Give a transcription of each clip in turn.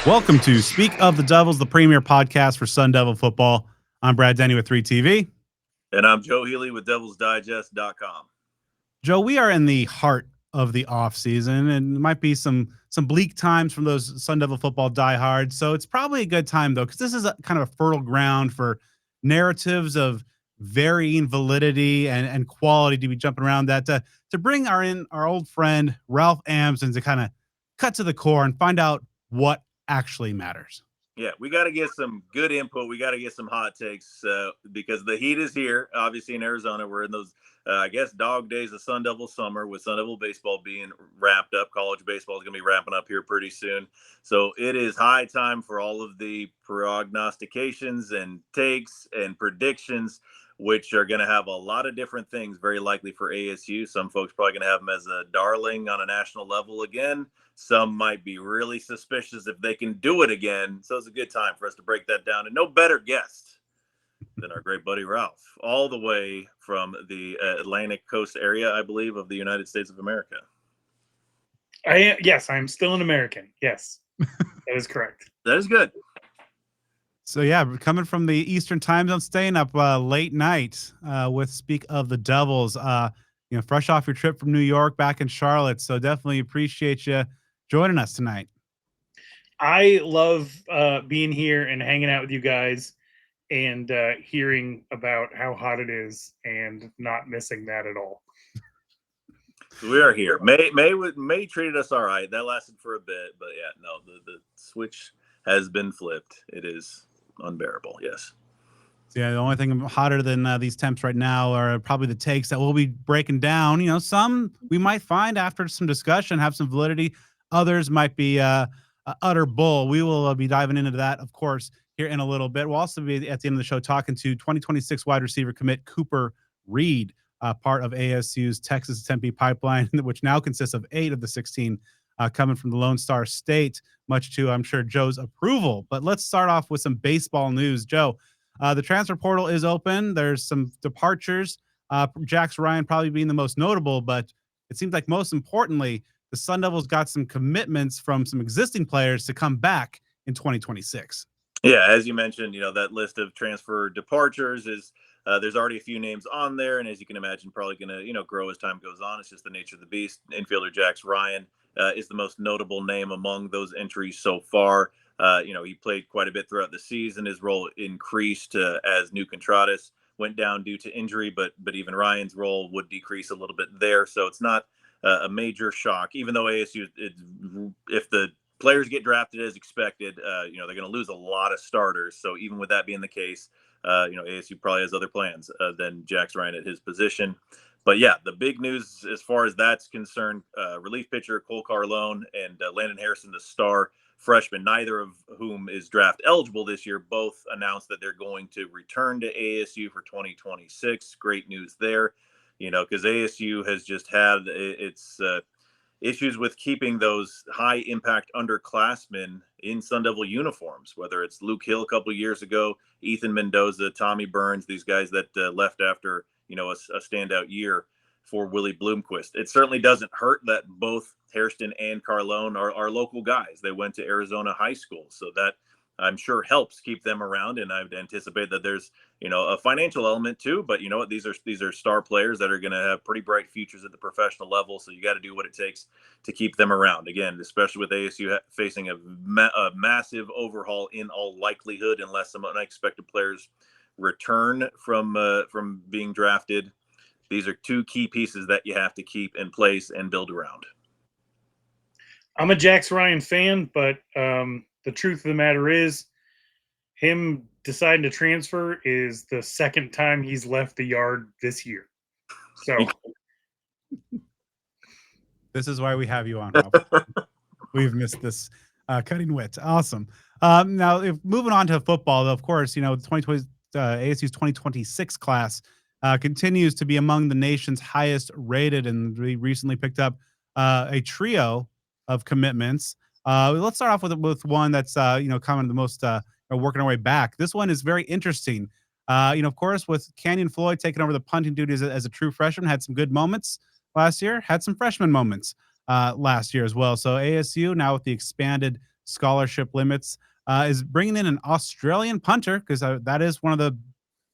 Welcome to Speak of the Devils, the premier podcast for Sun Devil football. I'm Brad Denny with 3TV. And I'm Joe Healey with DevilsDigest.com. Joe, we are in the heart of the offseason, and it might be some bleak times from those Sun Devil football diehards. So it's probably a good time, though, because this is a kind of a fertile ground for narratives of varying validity and quality to be jumping around that to bring our old friend Ralph Amsden to kind of cut to the core and find out what actually matters. Yeah, we got to get some good input. We got to get some hot takes because the heat is here. Obviously, in Arizona, we're in those, I guess, dog days of Sun Devil summer with Sun Devil baseball being wrapped up. College baseball is going to be wrapping up here pretty soon. So it is high time for all of the prognostications and takes and predictions, which are going to have a lot of different things, very likely for ASU. Some folks probably going to have them as a darling on a national level again. Some might be really suspicious if they can do it again. So it's a good time for us to break that down. And no better guest than our great buddy Ralph, all the way from the Atlantic coast area, I believe, of the United States of America. Yes, I'm still an American. Yes, that is correct. That is good. So, yeah, coming from the Eastern time zone, staying up late night with Speak of the Devils, fresh off your trip from New York back in Charlotte. So definitely appreciate you joining us tonight. I love being here and hanging out with you guys and hearing about how hot it is and not missing that at all. We are here. May treated us all right. That lasted for a bit, but yeah, no, the switch has been flipped. It is unbearable. Yes. Yeah, the only thing hotter than these temps right now are probably the takes that we'll be breaking down. Some we might find after some discussion have some validity. Others might be utter bull. We will be diving into that, of course, here in a little bit. We'll also be at the end of the show talking to 2026 wide receiver commit Cooper Reid, part of ASU's Texas Tempe pipeline, which now consists of 8 of the 16 coming from the Lone Star State, much to, I'm sure, Joe's approval. But let's start off with some baseball news. Joe, the transfer portal is open. There's some departures. Jax Ryan probably being the most notable, but it seems like most importantly, the Sun Devils got some commitments from some existing players to come back in 2026. Yeah, as you mentioned, that list of transfer departures is there's already a few names on there, and as you can imagine, probably going to grow as time goes on. It's just the nature of the beast. Infielder Jax Ryan is the most notable name among those entries so far. He played quite a bit throughout the season. His role increased as New Contradas went down due to injury, but even Ryan's role would decrease a little bit there. So it's not a major shock, even though ASU, if the players get drafted as expected, they're going to lose a lot of starters. So even with that being the case, ASU probably has other plans than Jax Ryan at his position. But yeah, the big news as far as that's concerned, relief pitcher Cole Carlone and Landon Harrison, the star freshman, neither of whom is draft eligible this year, both announced that they're going to return to ASU for 2026. Great news there, because ASU has just had its issues with keeping those high impact underclassmen in Sun Devil uniforms, whether it's Luke Hill a couple of years ago, Ethan Mendoza, Tommy Burns, these guys that left after, a standout year for Willie Bloomquist. It certainly doesn't hurt that both Hairston and Carlone are local guys. They went to Arizona high school, so that I'm sure helps keep them around. And I would anticipate that there's, a financial element too, but you know what, these are star players that are going to have pretty bright futures at the professional level. So you got to do what it takes to keep them around. Again, especially with ASU facing a massive overhaul in all likelihood, unless some unexpected players return from being drafted. These are two key pieces that you have to keep in place and build around. I'm a Jax Ryan fan, but the truth of the matter is him deciding to transfer is the second time he's left the yard this year. So this is why we have you on, Ralph. We've missed this cutting wit. Awesome. Now, if moving on to football, though, of course, the 2020 ASU's 2026 class continues to be among the nation's highest rated, and we recently picked up a trio of commitments. Let's start off with one that's coming the most working our way back. This one is very interesting. Of course, with Canyon Floyd taking over the punting duties as a true freshman, had some good moments last year, had some freshman moments last year as well. So ASU now with the expanded scholarship limits, is bringing in an Australian punter, because that is one of the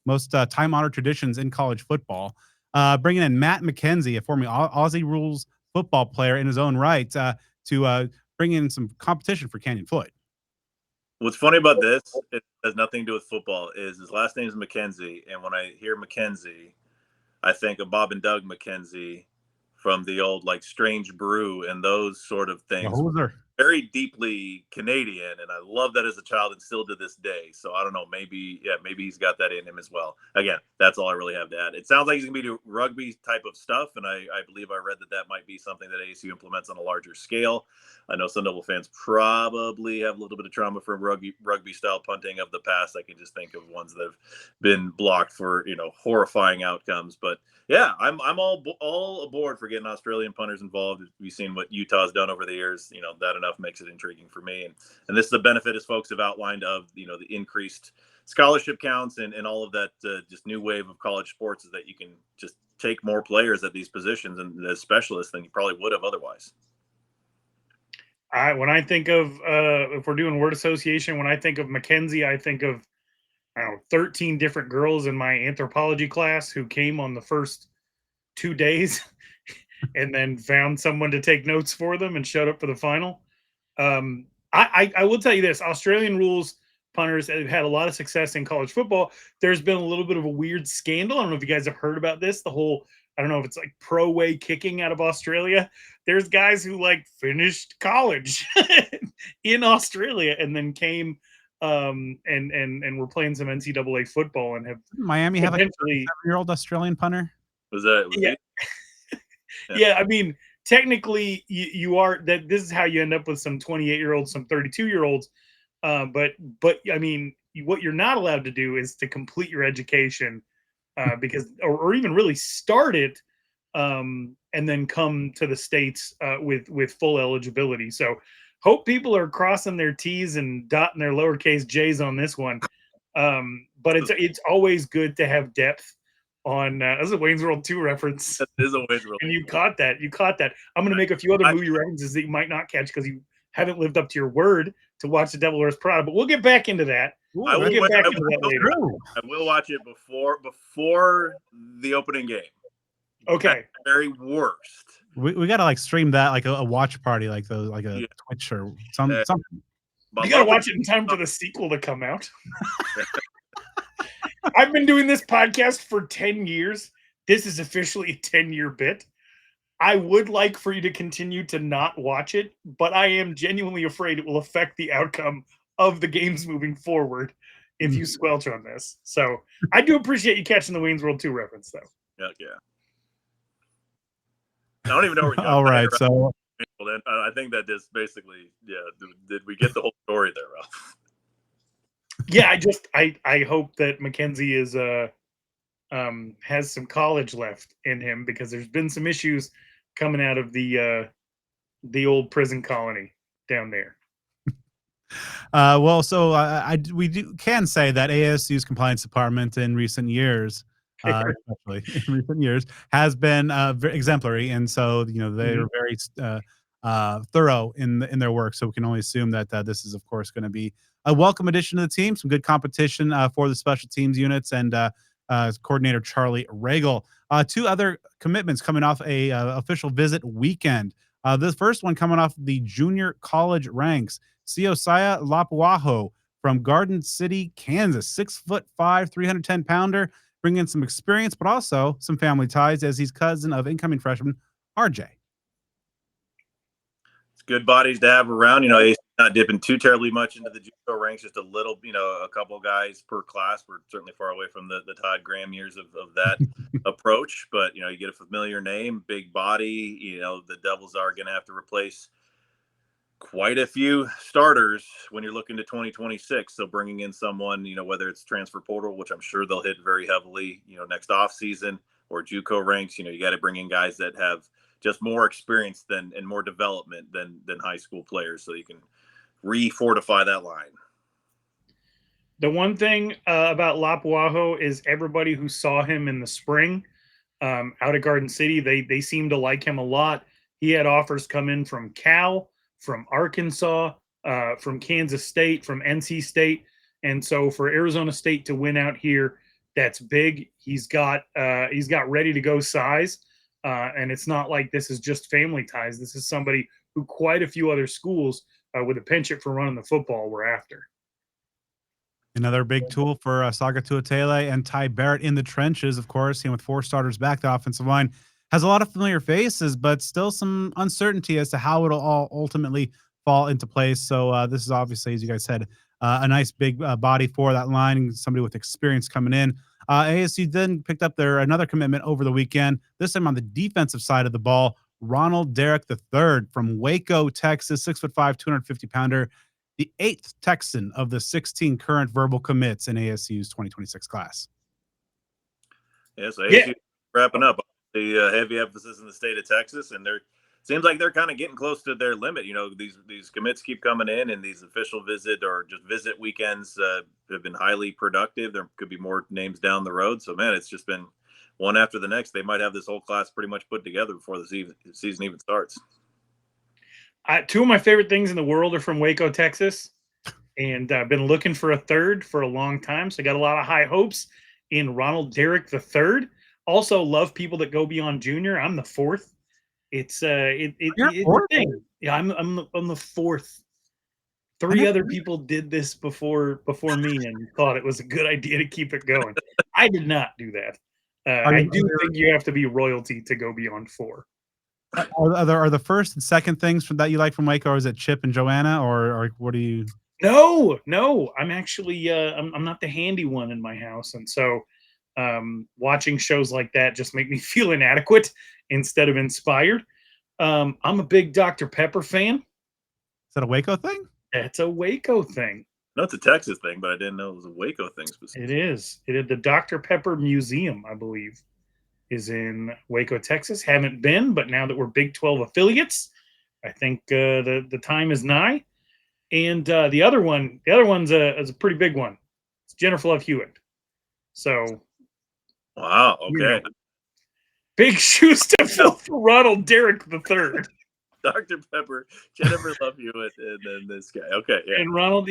most time-honored traditions in college football. Bringing in Matt McKenzie, a former Aussie rules football player in his own right, to bring in some competition for Canyon Floyd. What's funny about this, it has nothing to do with football, is his last name is McKenzie. And when I hear McKenzie, I think of Bob and Doug McKenzie from the old like Strange Brew and those sort of things. Very deeply Canadian, and I love that as a child and still to this day. So I don't know, maybe he's got that in him as well. Again, that's all I really have to add. It sounds like he's gonna be doing rugby type of stuff, and I believe I read that might be something that ASU implements on a larger scale. I know Sun Devil fans probably have a little bit of trauma from rugby style punting of the past. I can just think of ones that have been blocked for horrifying outcomes. But yeah, I'm all aboard for getting Australian punters involved. We've seen what Utah's done over the years. That enough makes it intriguing for me. And this is a benefit, as folks have outlined, of the increased scholarship counts and all of that just new wave of college sports, is that you can just take more players at these positions and as specialists than you probably would have otherwise. When I think of if we're doing word association, when I think of McKenzie, I think of 13 different girls in my anthropology class who came on the first 2 days and then found someone to take notes for them and showed up for the final. I will tell you this: Australian rules punters have had a lot of success in college football. There's been a little bit of a weird scandal. I don't know if you guys have heard about this. The whole, I don't know if it's like pro way kicking out of Australia. There's guys who like finished college in Australia and then came and we're playing some NCAA football and have Miami have like a 7-year-old Australian punter. Was that? Yeah, I mean, technically you are that. This is how you end up with some 28-year-olds, some 32-year-olds. But I mean, what you're not allowed to do is to complete your education, because or even really start it, and then come to the States with full eligibility. So hope people are crossing their T's and dotting their lowercase J's on this one. But it's always good to have depth on this is a Wayne's World 2 reference. That is a Wayne's World. And you caught that. I'm going to make a few other movie references that you might not catch because you haven't lived up to your word to watch The Devil Wears Prada. But we'll get back into that. I will watch it before the opening game. Okay. At the very worst. We gotta like stream that like a watch party, like a Twitch or something. You gotta watch it in time for the sequel to come out. I've been doing this podcast for 10 years. This is officially a 10-year bit. I would like for you to continue to not watch it, but I am genuinely afraid it will affect the outcome of the games moving forward if you squelch on this. So I do appreciate you catching the Wayne's World 2 reference, though. Yeah. I don't even know where we're going. All right, so I think that just basically, did we get the whole story there, Ralph? Yeah, I hope that McKenzie is has some college left in him, because there's been some issues coming out of the old prison colony down there. Well, so can say that ASU's compliance department in recent years, especially in recent years, has been exemplary, and so they are very thorough in their work. So we can only assume that this is, of course, going to be a welcome addition to the team. Some good competition for the special teams units and coordinator Charlie Regal. 2 other commitments coming off a official visit weekend. This first one coming off the junior college ranks. Siosiah Lapuaho from Garden City, Kansas, 6'5", 310-pounder, bringing in some experience, but also some family ties, as he's cousin of incoming freshman RJ. It's good bodies to have around. He's not dipping too terribly much into the JUCO ranks, just a little, a couple guys per class. We're certainly far away from the Todd Graham years of that approach, but you get a familiar name, big body. The Devils are going to have to replace quite a few starters when you're looking to 2026. So bringing in someone, whether it's transfer portal, which I'm sure they'll hit very heavily, next offseason, or JUCO ranks, you got to bring in guys that have just more experience and more development than high school players, so you can refortify that line. The one thing about Lapuaho is everybody who saw him in the spring out at Garden City, they seem to like him a lot. He had offers come in from Cal, from Arkansas, from Kansas State, from NC State. And so for Arizona State to win out here, that's big. He's got ready to go size. And it's not like this is just family ties. This is somebody who quite a few other schools with a penchant for running the football were after. Another big tool for Saga Tuatele and Ty Barrett in the trenches, of course, with 4 starters back. The offensive line has a lot of familiar faces, but still some uncertainty as to how it'll all ultimately fall into place. So this is obviously, as you guys said, a nice big body for that line, somebody with experience coming in. ASU then picked up another commitment over the weekend, this time on the defensive side of the ball. Ronald Derrick III from Waco, Texas, 6'5", 250-pounder, the 8th Texan of the 16 current verbal commits in ASU's 2026 class. Yeah, so ASU wrapping up the heavy emphasis in the state of Texas, and seems like they're kind of getting close to their limit. These commits keep coming in, and these official visit or just visit weekends have been highly productive. There could be more names down the road. So, man, it's just been one after the next. They might have this whole class pretty much put together before the season even starts. 2 of my favorite things in the world are from Waco, Texas, and I've been looking for a third for a long time. So I got a lot of high hopes in Ronald Derrick III. Also love people that go beyond junior. I'm the 4th. It's a thing. Yeah, I'm the 4th. 3 other people did this before me and thought it was a good idea to keep it going. I did not do that. I do think you have to be royalty to go beyond 4. Are the first and second things that you like from Waco, or is it Chip and Joanna, or what do you? No. I'm actually I'm not the handy one in my house, and so watching shows like that just make me feel inadequate instead of inspired. I'm a big Dr. Pepper fan. Is that a Waco thing? That's a Waco thing. No, it's a Texas thing, but I didn't know it was a Waco thing specifically. It is. The Dr. Pepper Museum, I believe, is in Waco, Texas. Haven't been, but now that we're Big 12 affiliates, I think the time is nigh. And the other one's a pretty big one. It's Jennifer Love Hewitt. So, wow, okay, big shoes to fill for Ronald Derrick III. Dr. Pepper, Jennifer Love Hewitt, and then this guy. Okay, yeah. And Ronald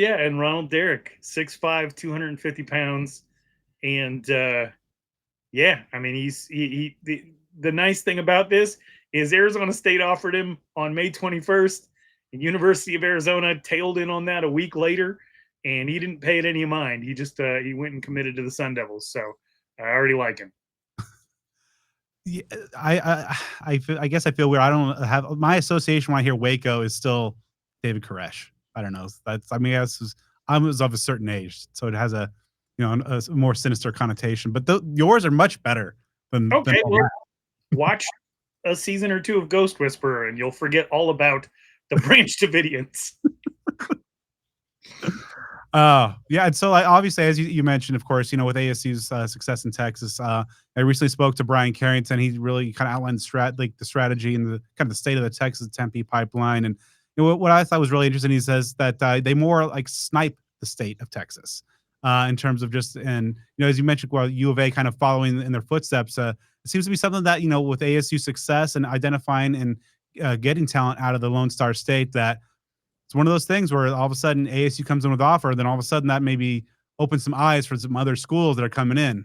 Derrick, 6'5", 250 pounds, and I mean the nice thing about this is Arizona State offered him on May 21st, and University of Arizona tailed in on that a week later, and he didn't pay it any mind. He just he went and committed to the Sun Devils. So I already like him. Yeah, I guess I feel weird. I don't have my association when I hear Waco is still David Koresh. I don't know. I was of a certain age, so it has a more sinister connotation. But yours are much better than. Okay, well, watch a season or 2 of Ghost Whisperer, and you'll forget all about the Branch Davidians. Yeah, and so obviously, as you mentioned, of course, with ASU's success in Texas, I recently spoke to Brian Carrington. He really kind of outlined the strategy and the kind of the state of the Texas Tempe pipeline. And what I thought was really interesting, he says that they more like snipe the state of Texas in terms of just, and as you mentioned, while U of A kind of following in their footsteps, it seems to be something that with ASU success and identifying and getting talent out of the Lone Star State, that it's one of those things where all of a sudden ASU comes in with offer, then all of a sudden that maybe opens some eyes for some other schools that are coming in.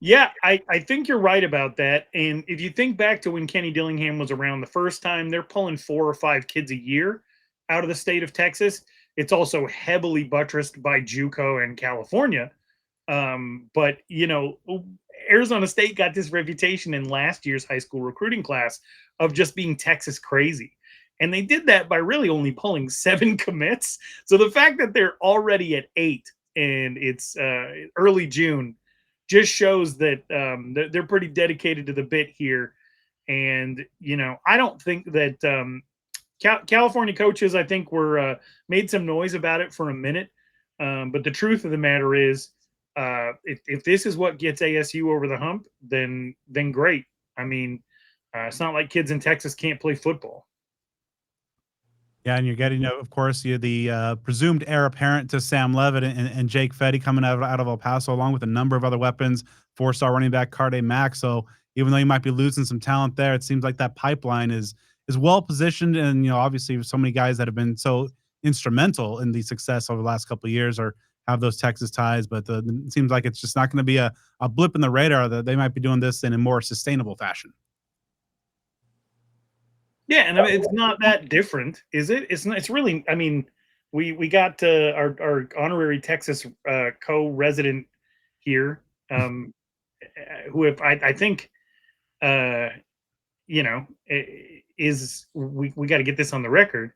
Yeah, I think you're right about that. And if you think back to when Kenny Dillingham was around the first time, they're pulling 4 or 5 kids a year out of the state of Texas. It's also heavily buttressed by JUCO and California. But, Arizona State got this reputation in last year's high school recruiting class of just being Texas crazy. And they did that by really only pulling 7 commits. So the fact that they're already at 8 and it's early June just shows that they're pretty dedicated to the bit here. And, I don't think that California coaches, I think, were made some noise about it for a minute. But the truth of the matter is, if this is what gets ASU over the hump, then great. I mean, it's not like kids in Texas can't play football. Yeah, and you're getting, of course, the presumed heir apparent to Sam Leavitt and Jake Fetty coming out of El Paso, along with a number of other weapons, 4-star running back Carde Mack. So even though you might be losing some talent there, it seems like that pipeline is is well positioned, and obviously so many guys that have been so instrumental in the success over the last couple of years or have those Texas ties. But it seems like it's just not going to be a blip in the radar. That they might be doing this in a more sustainable fashion. Yeah, and I mean, it's not that different, is it? It's not. It's really. I mean, we got our honorary Texas co-resident here, who if I think, is we got to get this on the record.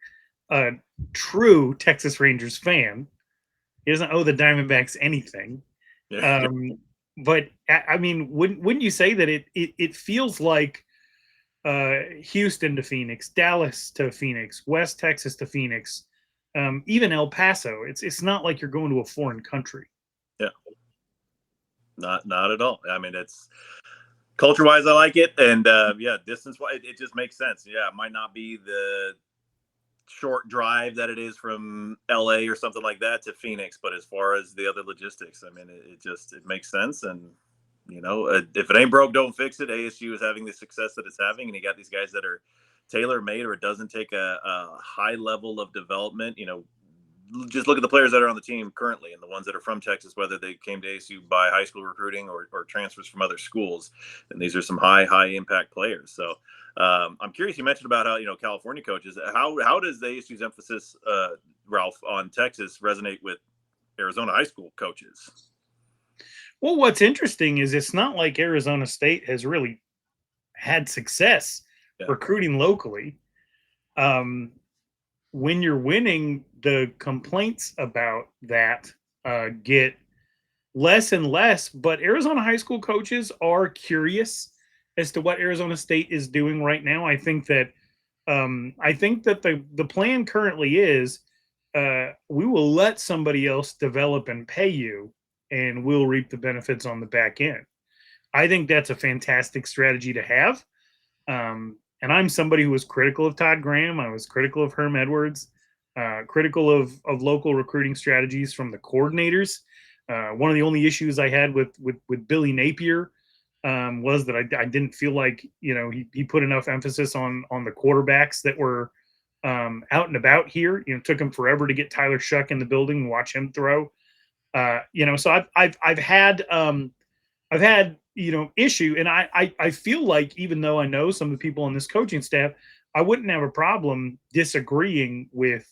A true Texas Rangers fan. He doesn't owe the Diamondbacks anything. Yeah. But I mean, wouldn't you say that it feels like Houston to Phoenix, Dallas to Phoenix, West Texas to Phoenix, even El Paso. It's not like you're going to a foreign country. Yeah, not at all. I mean, it's culture-wise, I like it, and distance-wise, it just makes sense. Yeah, it might not be the short drive that it is from LA or something like that to Phoenix, but as far as the other logistics, I mean, it makes sense. And if it ain't broke, don't fix it. ASU is having the success that it's having, and you got these guys that are tailor-made, or it doesn't take a high level of development. Just look at the players that are on the team currently and the ones that are from Texas, whether they came to ASU by high school recruiting or transfers from other schools. And these are some high impact players. So I'm curious, you mentioned about how, California coaches, how does the ASU's emphasis, Ralph, on Texas resonate with Arizona high school coaches? Well, what's interesting is it's not like Arizona State has really had success recruiting locally. When you're winning, the complaints about that get less and less, but Arizona high school coaches are curious as to what Arizona State is doing right now. I think that the plan currently is we will let somebody else develop and pay you, and we'll reap the benefits on the back end. I think that's a fantastic strategy to have. And I'm somebody who was critical of Todd Graham. I was critical of Herm Edwards, critical of local recruiting strategies from the coordinators. One of the only issues I had with Billy Napier was that I didn't feel like he put enough emphasis on the quarterbacks that were out and about here. It took him forever to get Tyler Shuck in the building and watch him throw. So I've had issue, and I feel like, even though I know some of the people on this coaching staff, I wouldn't have a problem disagreeing with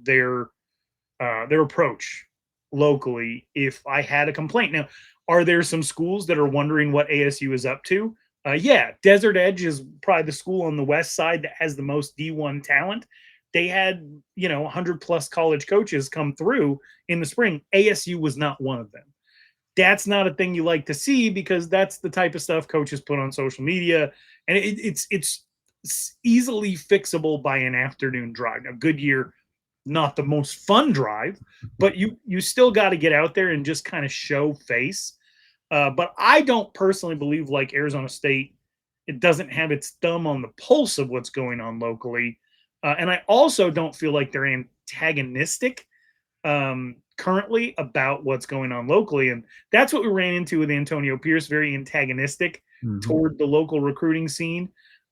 their approach locally if I had a complaint. Now, are there some schools that are wondering what ASU is up to? Yeah, Desert Edge is probably the school on the west side that has the most D1 talent. They had 100 plus college coaches come through in the spring. ASU was not one of them. That's not a thing you like to see, because that's the type of stuff coaches put on social media, and it's easily fixable by an afternoon drive. Now, Goodyear, not the most fun drive, but you still got to get out there and just kind of show face. But I don't personally believe, like Arizona State, it doesn't have its thumb on the pulse of what's going on locally. And I also don't feel like they're antagonistic currently about what's going on locally. And that's what we ran into with Antonio Pierce, very antagonistic toward the local recruiting scene.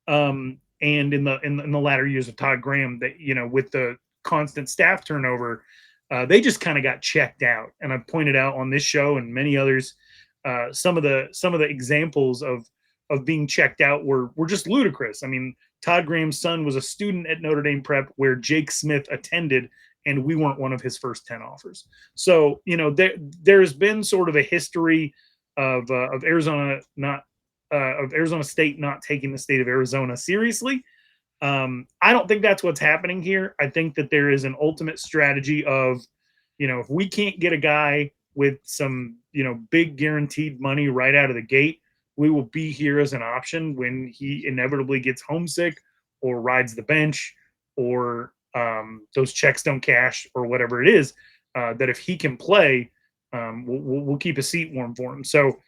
And in the latter years of Todd Graham, that, with the constant staff turnover, they just kind of got checked out. And I've pointed out on this show and many others, some of the examples of being checked out were just ludicrous. I mean, Todd Graham's son was a student at Notre Dame Prep where Jake Smith attended, and we weren't one of his first 10 offers. So, there's been sort of a history of Arizona State not taking the state of Arizona seriously. I don't think that's what's happening here. I think that there is an ultimate strategy of, if we can't get a guy with some, big guaranteed money right out of the gate, we will be here as an option when he inevitably gets homesick or rides the bench, or those checks don't cash, or whatever it is, that if he can play, we'll keep a seat warm for him. So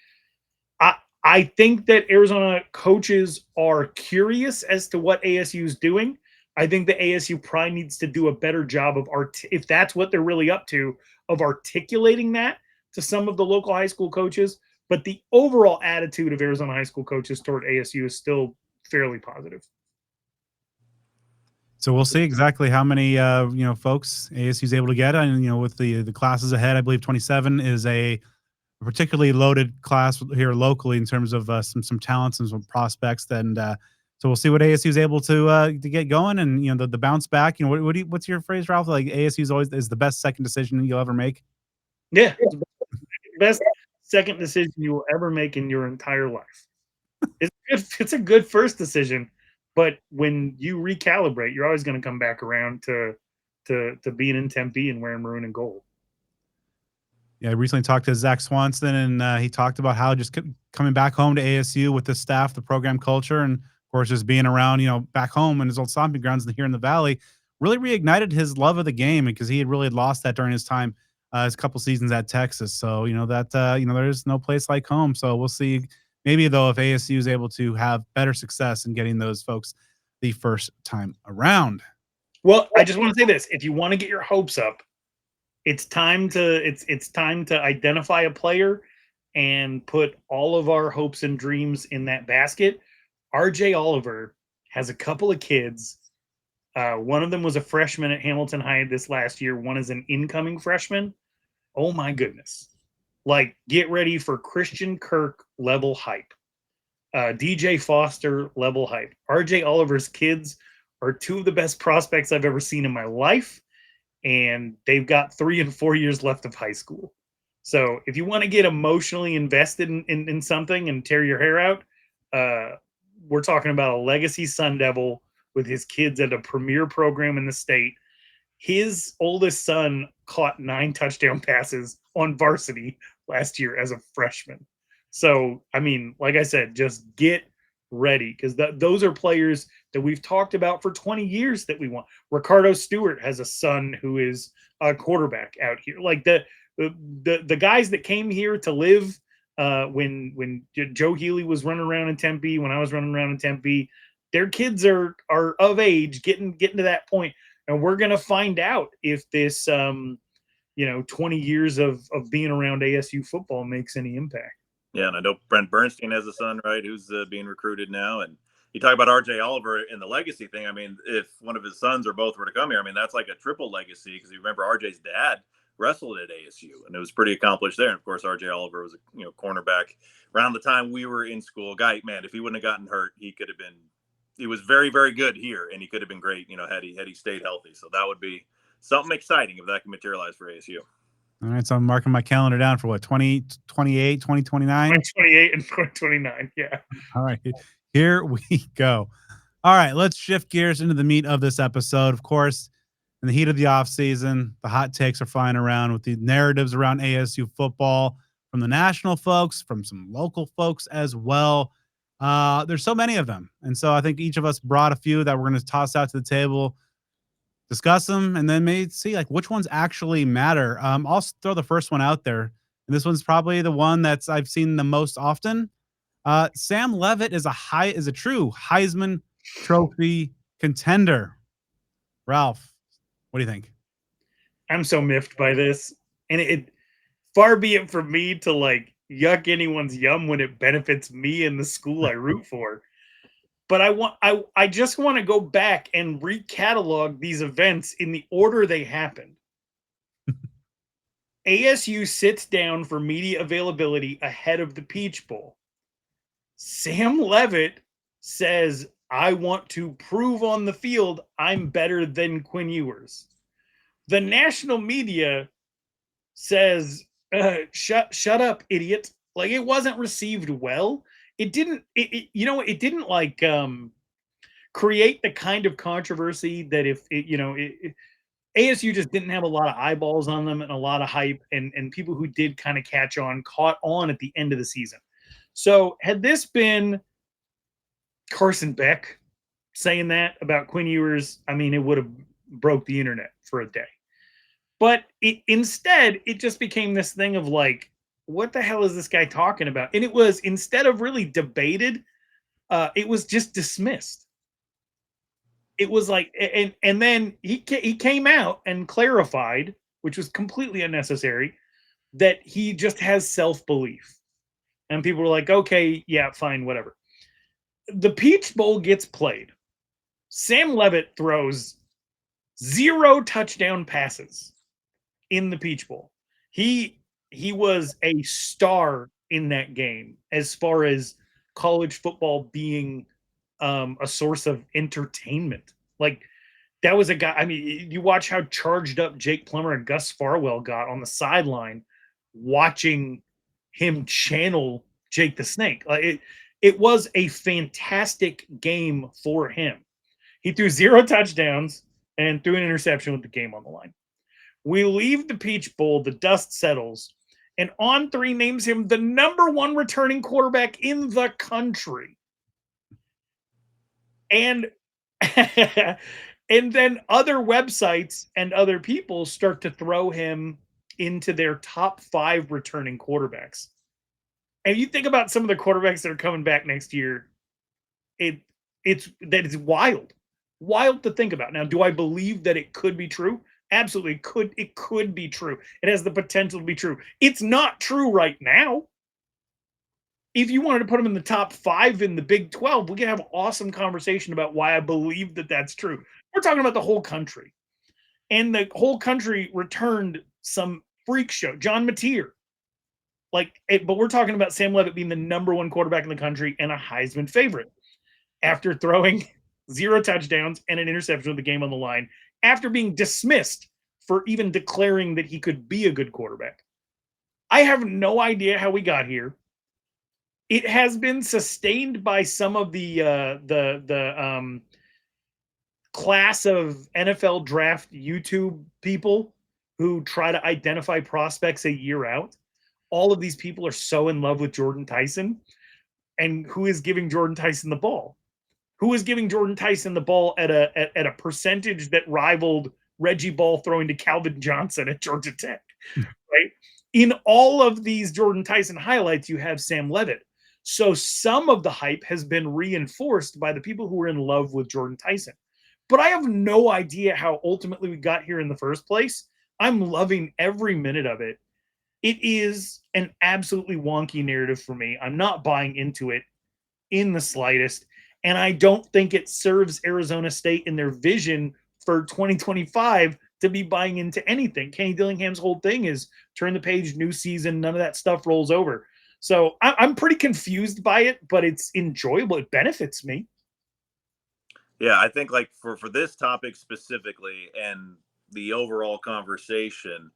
I think that Arizona coaches are curious as to what ASU is doing. I think the ASU probably needs to do a better job of if that's what they're really up to, of articulating that to some of the local high school coaches. But the overall attitude of Arizona high school coaches toward ASU is still fairly positive. So we'll see exactly how many folks ASU is able to get, and with the classes ahead, I believe 27 is a particularly loaded class here locally in terms of some talents and some prospects. And so we'll see what ASU is able to get going, and the bounce back. What's your phrase, Ralph? Like ASU is the best second decision you'll ever make. Yeah, best second decision you will ever make in your entire life. It's a good first decision, but when you recalibrate, you're always going to come back around to being in Tempe and wearing maroon and gold. Yeah, I recently talked to Zach Swanson, and he talked about how just coming back home to ASU with the staff, the program culture, and of course just being around, back home in his old stomping grounds here in the Valley, really reignited his love of the game, because he had really lost that during his time, his couple seasons at Texas. So there's no place like home. So we'll see. Maybe though, if ASU is able to have better success in getting those folks the first time around. Well, I just want to say this: if you want to get your hopes up, it's time to identify a player and put all of our hopes and dreams in that basket. RJ Oliver has a couple of kids. One of them was a freshman at Hamilton High this last year. One is an incoming freshman. Oh my goodness. Like, get ready for Christian Kirk level hype. DJ Foster level hype. RJ Oliver's kids are two of the best prospects I've ever seen in my life. And they've got 3 and 4 years left of high school. So if you want to get emotionally invested in something and tear your hair out, we're talking about a legacy Sun Devil with his kids at a premier program in the state. His oldest son caught 9 touchdown passes on varsity last year as a freshman. So, I mean, like I said, just get ready, because those are players that we've talked about for 20 years that we want. Ricardo Stewart has a son who is a quarterback out here. Like the guys that came here to live when Joe Healey was running around in Tempe, when I was running around in Tempe, their kids are of age, getting to that point. And we're going to find out if this 20 years of being around ASU football makes any impact. Yeah, and I know Brent Bernstein has a son, right, who's being recruited now. And you talk about RJ Oliver and the legacy thing. I mean, if one of his sons or both were to come here, I mean, that's like a triple legacy, because you remember RJ's dad wrestled at ASU, and it was pretty accomplished there. And of course, RJ Oliver was a cornerback around the time we were in school. Guy, man, if he wouldn't have gotten hurt, he was very, very good here, and he could have been great, had he stayed healthy. So that would be something exciting if that can materialize for ASU. All right, so I'm marking my calendar down for what, 2028, 2029? 2028 and 2029, yeah. All right, here we go. All right, let's shift gears into the meat of this episode. Of course, in the heat of the offseason, the hot takes are flying around with the narratives around ASU football from the national folks, from some local folks as well. There's so many of them. And so I think each of us brought a few that we're going to toss out to the table, discuss them, and then maybe see like which ones actually matter. I'll throw the first one out there, and this one's probably the one that's I've seen the most often. Sam Leavitt is a true Heisman Trophy contender. Ralph, what do you think? I'm so miffed by this, and it far be it from me to like yuck anyone's yum when it benefits me and the school I root for. But I just want to go back and recatalog these events in the order they happened. ASU sits down for media availability ahead of the Peach Bowl. Sam Leavitt says, I want to prove on the field I'm better than Quinn Ewers. The national media says, shut up, idiot. Like, it wasn't received well. It didn't like create the kind of controversy that if ASU just didn't have a lot of eyeballs on them and a lot of hype, and people who did kind of caught on at the end of the season. So had this been Carson Beck saying that about Quinn Ewers, I mean, it would have broke the internet for a day. But instead, it just became this thing of like, what the hell is this guy talking about? And it was, instead of really debated, it was just dismissed. It was like, and then he came out and clarified, which was completely unnecessary, that he just has self-belief. And people were like, okay, yeah, fine, whatever. The Peach Bowl gets played. Sam Leavitt throws 0 touchdown passes in the Peach Bowl. He was a star in that game as far as college football being a source of entertainment. Like, that was a guy. I mean, you watch how charged up Jake Plummer and Gus Farwell got on the sideline watching him channel Jake the Snake. Like, it was a fantastic game for him. He threw 0 touchdowns and threw an interception with the game on the line. We leave the Peach Bowl, the dust settles, and On3 names him the #1 returning quarterback in the country. And and then other websites and other people start to throw him into their top 5 returning quarterbacks. And you think about some of the quarterbacks that are coming back next year, it's wild. Wild to think about. Now, do I believe that it could be true? Absolutely could. It could be true. It has the potential to be true. It's not true right now. If you wanted to put him in the top 5 in the Big 12, we can have an awesome conversation about why I believe that that's true. We're talking about the whole country. And the whole country returned some freak show. John Mateer. But we're talking about Sam Leavitt being the #1 quarterback in the country and a Heisman favorite after throwing 0 touchdowns and an interception with the game on the line, after being dismissed for even declaring that he could be a good quarterback. I have no idea how we got here. It has been sustained by some of the class of NFL draft YouTube people who try to identify prospects a year out. All of these people are so in love with Jordan Tyson. And who is giving Jordan Tyson the ball? Who is giving Jordan Tyson the ball at a percentage that rivaled Reggie Ball throwing to Calvin Johnson at Georgia Tech, right? In all of these Jordan Tyson highlights, you have Sam Leavitt. So some of the hype has been reinforced by the people who are in love with Jordan Tyson. But I have no idea how ultimately we got here in the first place. I'm loving every minute of it. It is an absolutely wonky narrative for me. I'm not buying into it in the slightest. And I don't think it serves Arizona State in their vision for 2025 to be buying into anything. Kenny Dillingham's whole thing is turn the page, new season, none of that stuff rolls over. So I'm pretty confused by it, but it's enjoyable. It benefits me. Yeah, I think like for this topic specifically and the overall conversation,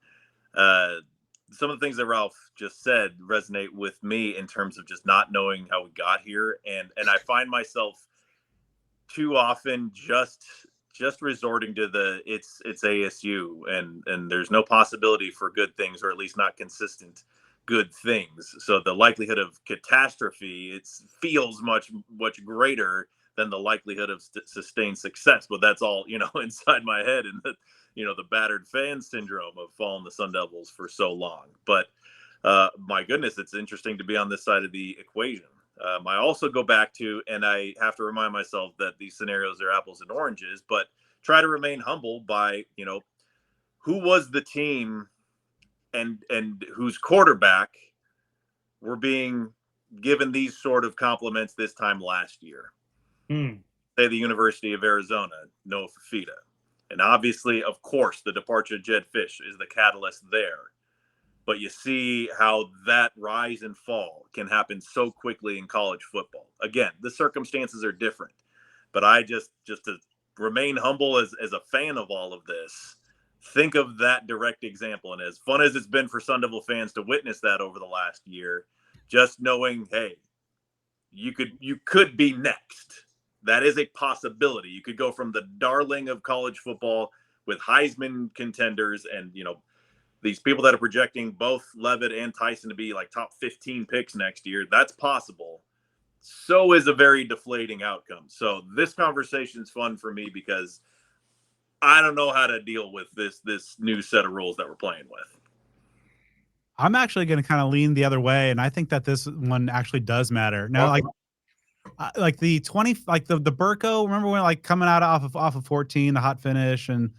some of the things that Ralph just said resonate with me in terms of just not knowing how we got here. And I find myself too often just resorting to it's ASU and there's no possibility for good things, or at least not consistent good things. So the likelihood of catastrophe, it feels much greater than the likelihood of sustained success. But that's all, inside my head, and the battered fan syndrome of following the Sun Devils for so long. But my goodness, it's interesting to be on this side of the equation. I also go back to, and I have to remind myself that these scenarios are apples and oranges, but try to remain humble by, who was the team and whose quarterback were being given these sort of compliments this time last year. Say the University of Arizona, Noah Fifita. And obviously, of course, the departure of Jed Fish is the catalyst there. But you see how that rise and fall can happen so quickly in college football. Again, the circumstances are different. But I just to remain humble as a fan of all of this, think of that direct example. And as fun as it's been for Sun Devil fans to witness that over the last year, just knowing, hey, you could be next. That is a possibility. You could go from the darling of college football with Heisman contenders and, these people that are projecting both Leavitt and Tyson to be like top 15 picks next year. That's possible. So is a very deflating outcome. So this conversation is fun for me because I don't know how to deal with this new set of rules that we're playing with. I'm actually going to kind of lean the other way, and I think that this one actually does matter. Now, like the 20, like the Burko, remember when coming out off of 14, the hot finish, and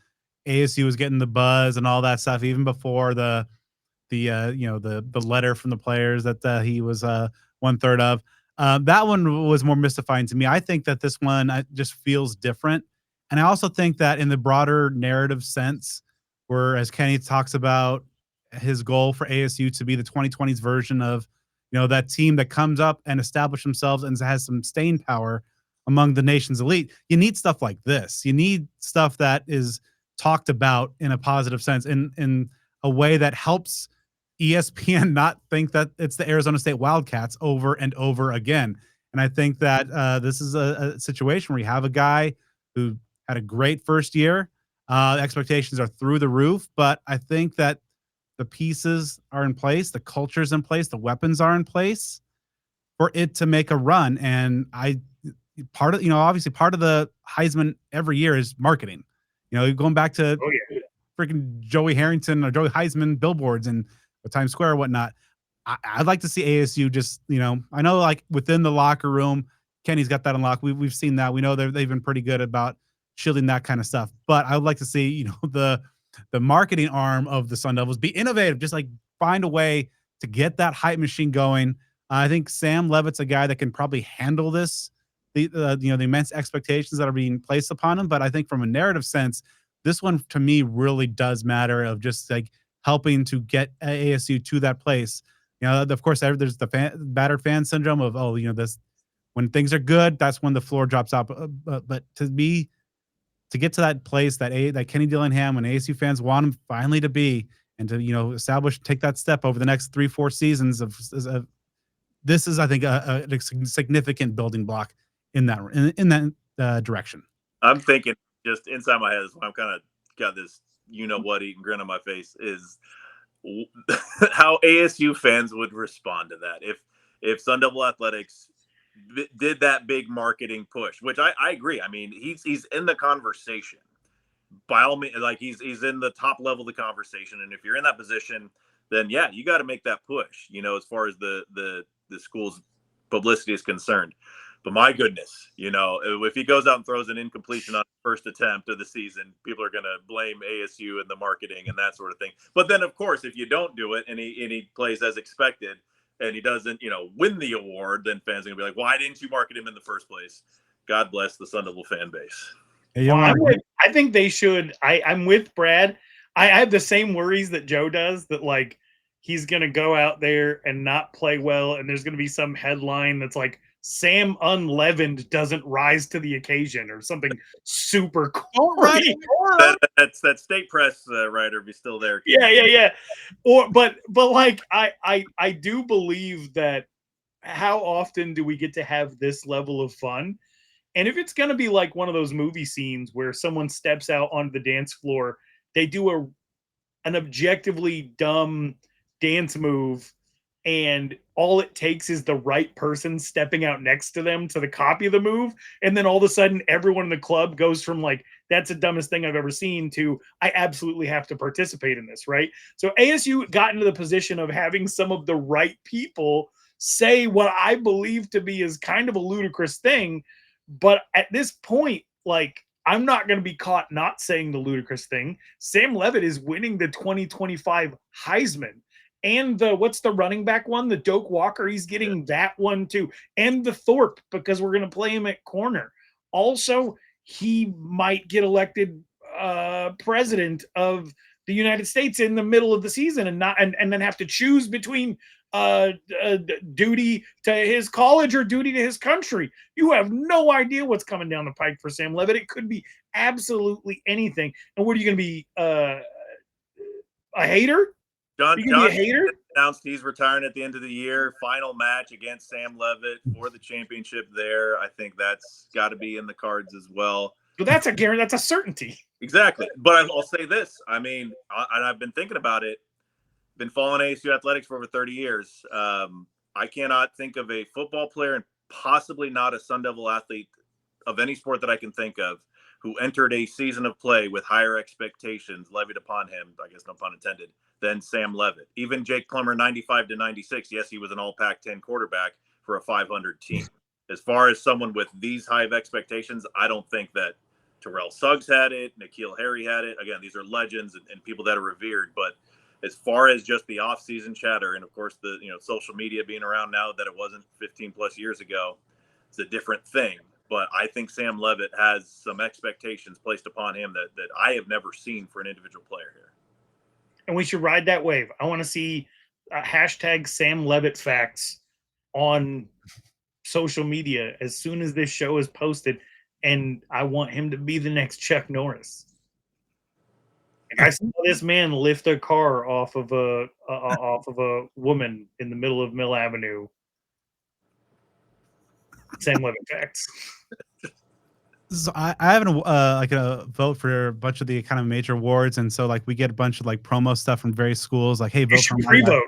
ASU was getting the buzz and all that stuff even before the letter from the players that he was 1/3 of. That one was more mystifying to me. I think that this one just feels different. And I also think that in the broader narrative sense, where as Kenny talks about his goal for ASU to be the 2020s version of, that team that comes up and establish themselves and has some staying power among the nation's elite, you need stuff like this. You need stuff that is talked about in a positive sense, in a way that helps ESPN not think that it's the Arizona State Wildcats over and over again. And I think that this is a situation where you have a guy who had a great first year. Expectations are through the roof, but I think that the pieces are in place, the culture's in place, the weapons are in place for it to make a run. And obviously part of the Heisman every year is marketing. Going back to freaking Joey Harrington or Joey Heisman billboards and Times Square or whatnot. I'd like to see ASU just, I know like within the locker room, Kenny's got that unlocked. We've seen that. We know they've been pretty good about shielding that kind of stuff. But I would like to see, the marketing arm of the Sun Devils be innovative, just like find a way to get that hype machine going. I think Sam Leavitt's a guy that can probably handle this, the immense expectations that are being placed upon him. But I think from a narrative sense, this one to me really does matter of just like helping to get ASU to that place. Of course, there's the battered fan syndrome of, this when things are good, that's when the floor drops out. But to get to that place that Kenny Dillingham and ASU fans want him finally to be, and to take that step over the next 3-4 seasons of this is, I think, a significant building block in that direction. I'm thinking just inside my head, I'm kind of got this eating grin on my face, is how ASU fans would respond to that if Sun Devil Athletics did that big marketing push, which I agree. I mean, he's in the conversation by all means, like he's in the top level of the conversation. And if you're in that position, then yeah, you got to make that push, as far as the school's publicity is concerned. But my goodness, if he goes out and throws an incompletion on the first attempt of the season, people are going to blame ASU and the marketing and that sort of thing. But then, of course, if you don't do it and he plays as expected and he doesn't, win the award, then fans are going to be like, why didn't you market him in the first place? God bless the Sun Devil fan base. I think they should. I'm with Brad. I have the same worries that Joe does, that like he's going to go out there and not play well, and there's going to be some headline that's like, Sam Unleavened doesn't rise to the occasion or something super cool. That's that state press writer be still there. Yeah. But like I do believe that how often do we get to have this level of fun? And if it's going to be like one of those movie scenes where someone steps out onto the dance floor, they do an objectively dumb dance move, and all it takes is the right person stepping out next to them to the copy of the move. And then all of a sudden, everyone in the club goes from like, that's the dumbest thing I've ever seen to, I absolutely have to participate in this, right? So ASU got into the position of having some of the right people say what I believe to be is kind of a ludicrous thing. But at this point, like, I'm not going to be caught not saying the ludicrous thing. Sam Leavitt is winning the 2025 Heisman. And what's the running back one? The Doak Walker, he's getting that one too. And the Thorpe, because we're going to play him at corner. Also, he might get elected president of the United States in the middle of the season and then have to choose between duty to his college or duty to his country. You have no idea what's coming down the pike for Sam Leavitt. It could be absolutely anything. And what are you going to be, a hater? John announced he's retiring at the end of the year. Final match against Sam Leavitt for the championship there. I think that's got to be in the cards as well. But that's a guarantee. That's a certainty. Exactly. But I'll say this. I mean, and I've been thinking about it. Been following ASU athletics for over 30 years. I cannot think of a football player, and possibly not a Sun Devil athlete of any sport that I can think of, who entered a season of play with higher expectations levied upon him, I guess no pun intended, than Sam Leavitt. Even Jake Plummer, 95 to 96. Yes, he was an all Pac-10 quarterback for a 500 team. As far as someone with these high of expectations, I don't think that Terrell Suggs had it, N'Keal Harry had it. Again, these are legends and people that are revered, but as far as just the offseason chatter, and of course the social media being around now that it wasn't 15 plus years ago, it's a different thing. But I think Sam Leavitt has some expectations placed upon him that I have never seen for an individual player here. And we should ride that wave. I want to see hashtag Sam Leavitt facts on social media as soon as this show is posted. And I want him to be the next Chuck Norris. And I saw this man lift a car off of a woman in the middle of Mill Avenue. Sam Leavitt facts. So I have like a vote for a bunch of the kind of major awards, and so like we get a bunch of like promo stuff from various schools. Like, hey, You vote should for my guy. pre-vote.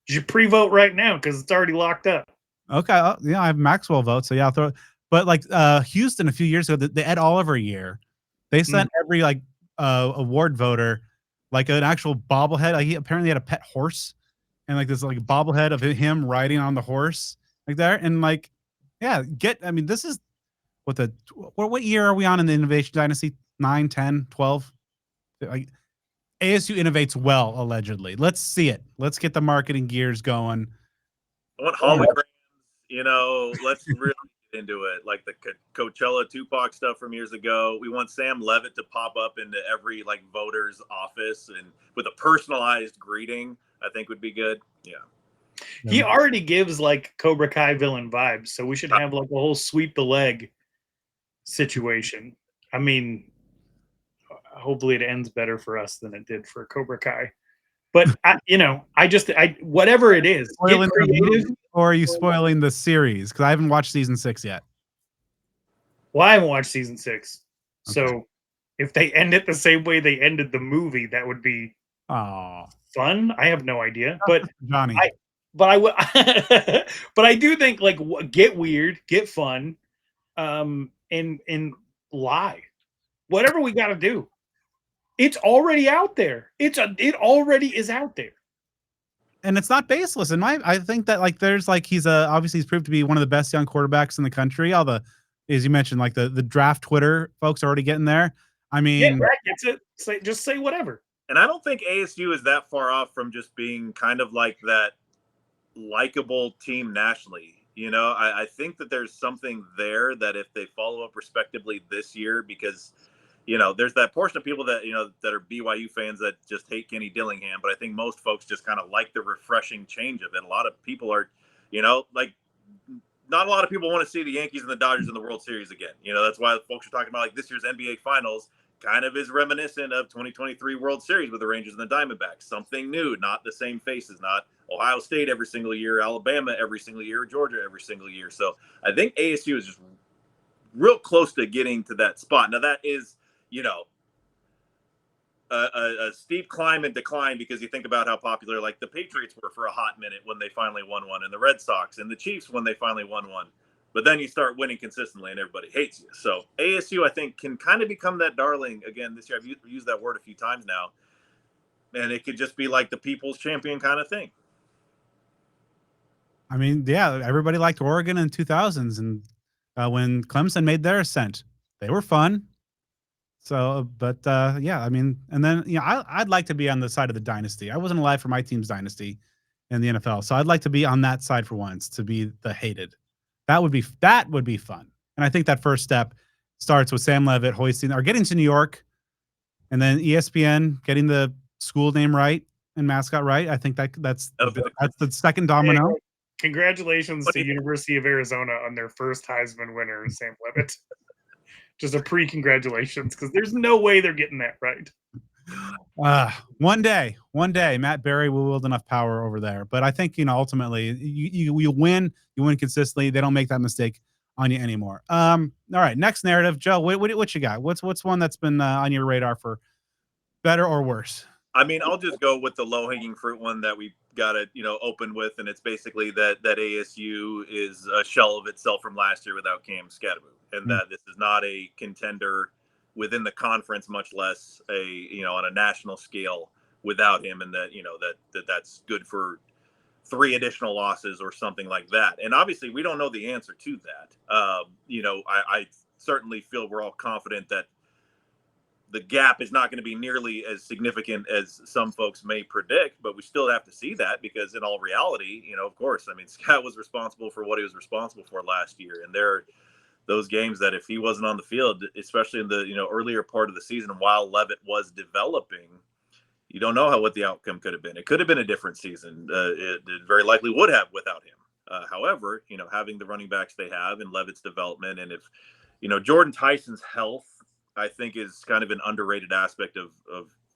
You should pre-vote right now because it's already locked up. Okay, yeah, I have Maxwell vote, so yeah, I'll throw it. But like Houston a few years ago, the Ed Oliver year, they sent every like award voter like an actual bobblehead. Like, he apparently had a pet horse, and like this like bobblehead of him riding on the horse like there, and like yeah, I mean, this is what year are we on in the Innovation Dynasty? 9, 10, 12? Like ASU innovates well, allegedly. Let's see it. Let's get the marketing gears going. I want holograms, let's really get into it. Like the Coachella Tupac stuff from years ago. We want Sam Leavitt to pop up into every like voter's office and with a personalized greeting, I think would be good. Yeah. He already gives like Cobra Kai villain vibes, so we should have like a whole sweep the leg situation. I mean, hopefully it ends better for us than it did for Cobra Kai. But whatever it is, get creative. Or are you spoiling the series? Because I haven't watched season 6 yet. Well, I haven't watched season 6, so if they end it the same way they ended the movie, that would be fun. I have no idea, but Johnny. But I do think like get weird, get fun, and lie. Whatever we got to do. It's already out there. It already is out there. And it's not baseless. I think that like there's like obviously he's proved to be one of the best young quarterbacks in the country. All the, as you mentioned, like the draft Twitter folks are already getting there. I mean, yeah, Brad gets it. Just say whatever. And I don't think ASU is that far off from just being kind of like that likable team nationally. I think that there's something there that if they follow up respectively this year, because there's that portion of people that that are BYU fans that just hate Kenny Dillingham, but I think most folks just kind of like the refreshing change of it. A lot of people are like not a lot of people want to see the Yankees and the Dodgers in the World Series again. That's why folks are talking about like this year's NBA Finals kind of is reminiscent of 2023 World Series with the Rangers and the Diamondbacks. Something new, not the same faces, not Ohio State every single year, Alabama every single year, Georgia every single year. So I think ASU is just real close to getting to that spot. Now that is, a steep climb and decline because you think about how popular like the Patriots were for a hot minute when they finally won one, and the Red Sox and the Chiefs when they finally won one. But then you start winning consistently and everybody hates you. So ASU, I think, can kind of become that darling again this year. I've used that word a few times now. And it could just be like the people's champion kind of thing. I mean, yeah, everybody liked Oregon in 2000s. And when Clemson made their ascent, they were fun. So, but yeah, I mean, and then, I'd like to be on the side of the dynasty. I wasn't alive for my team's dynasty in the NFL. So I'd like to be on that side for once, to be the hated. That would be fun. And I think that first step starts with Sam Leavitt hoisting or getting to New York, and then ESPN getting the school name right and mascot right. I think that's the second domino. Hey, congratulations to University of Arizona on their first Heisman winner, Sam Leavitt. Just a pre-congratulations, because there's no way they're getting that right. One day, Matt Berry will wield enough power over there. But I think, ultimately, you win consistently. They don't make that mistake on you anymore. All right, next narrative, Joe. What you got? What's one that's been on your radar for better or worse? I mean, I'll just go with the low-hanging fruit one that we got to, open with, and it's basically that ASU is a shell of itself from last year without Cam Skattebo, and that this is not a contender within the conference, much less on a national scale without him, and that that's good for 3 additional losses or something like that. And obviously, we don't know the answer to that. I certainly feel we're all confident that the gap is not going to be nearly as significant as some folks may predict, but we still have to see that because in all reality, of course, I mean, Scott was responsible for what he was responsible for last year. And there are those games that if he wasn't on the field, especially in the, earlier part of the season while Leavitt was developing, you don't know what the outcome could have been. It could have been a different season. It very likely would have without him. However, having the running backs they have and Leavitt's development, and if, Jordan Tyson's health, I think is kind of an underrated aspect of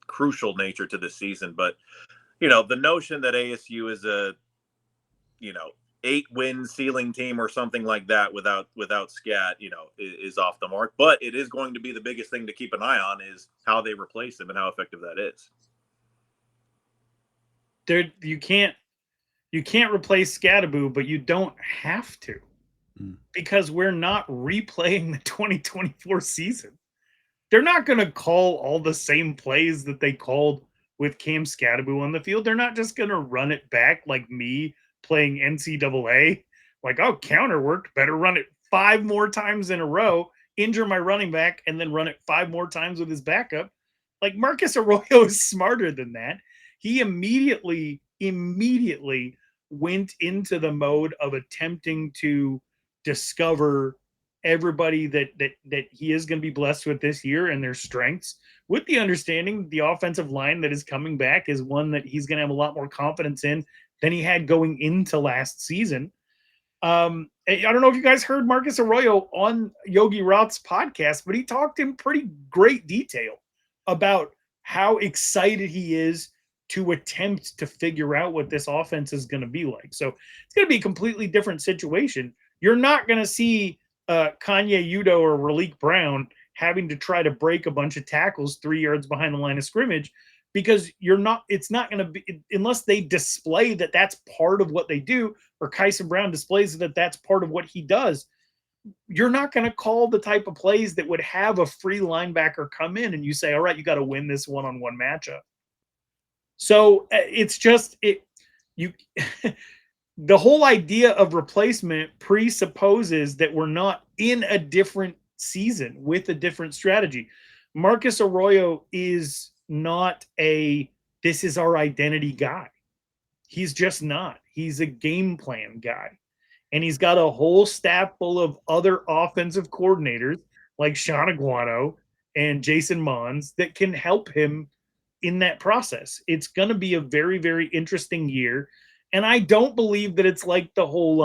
crucial nature to this season. But, the notion that ASU is a, 8-win ceiling team or something like that without Scat, is off the mark. But it is going to be the biggest thing to keep an eye on is how they replace him and how effective that is. You can't replace Skattebo, but you don't have to because we're not replaying the 2024 season. They're not going to call all the same plays that they called with Cam Skattebo on the field. They're not just going to run it back like me playing NCAA. Like, oh, counter worked. Better run it 5 more times in a row, injure my running back, and then run it 5 more times with his backup. Like, Marcus Arroyo is smarter than that. He immediately went into the mode of attempting to discover everybody that he is going to be blessed with this year and their strengths, with the understanding the offensive line that is coming back is one that he's going to have a lot more confidence in than he had going into last season. I don't know if you guys heard Marcus Arroyo on Yogi Roth's podcast, but he talked in pretty great detail about how excited he is to attempt to figure out what this offense is going to be like. So it's going to be a completely different situation. You're not going to see Kanye Udo or Raleek Brown having to try to break a bunch of tackles 3 yards behind the line of scrimmage because it's not going to be, unless they display that that's part of what they do, or Kyson Brown displays that that's part of what he does. You're not going to call the type of plays that would have a free linebacker come in and you say, all right, you got to win this one-on-one matchup. So it's just the whole idea of replacement presupposes that we're not in a different season with a different strategy. Marcus Arroyo is not this is our identity guy. He's just not. He's a game plan guy. And he's got a whole staff full of other offensive coordinators like Sean Aguano and Jason Mons that can help him in that process. It's going to be a very, very interesting year. And I don't believe that it's like the whole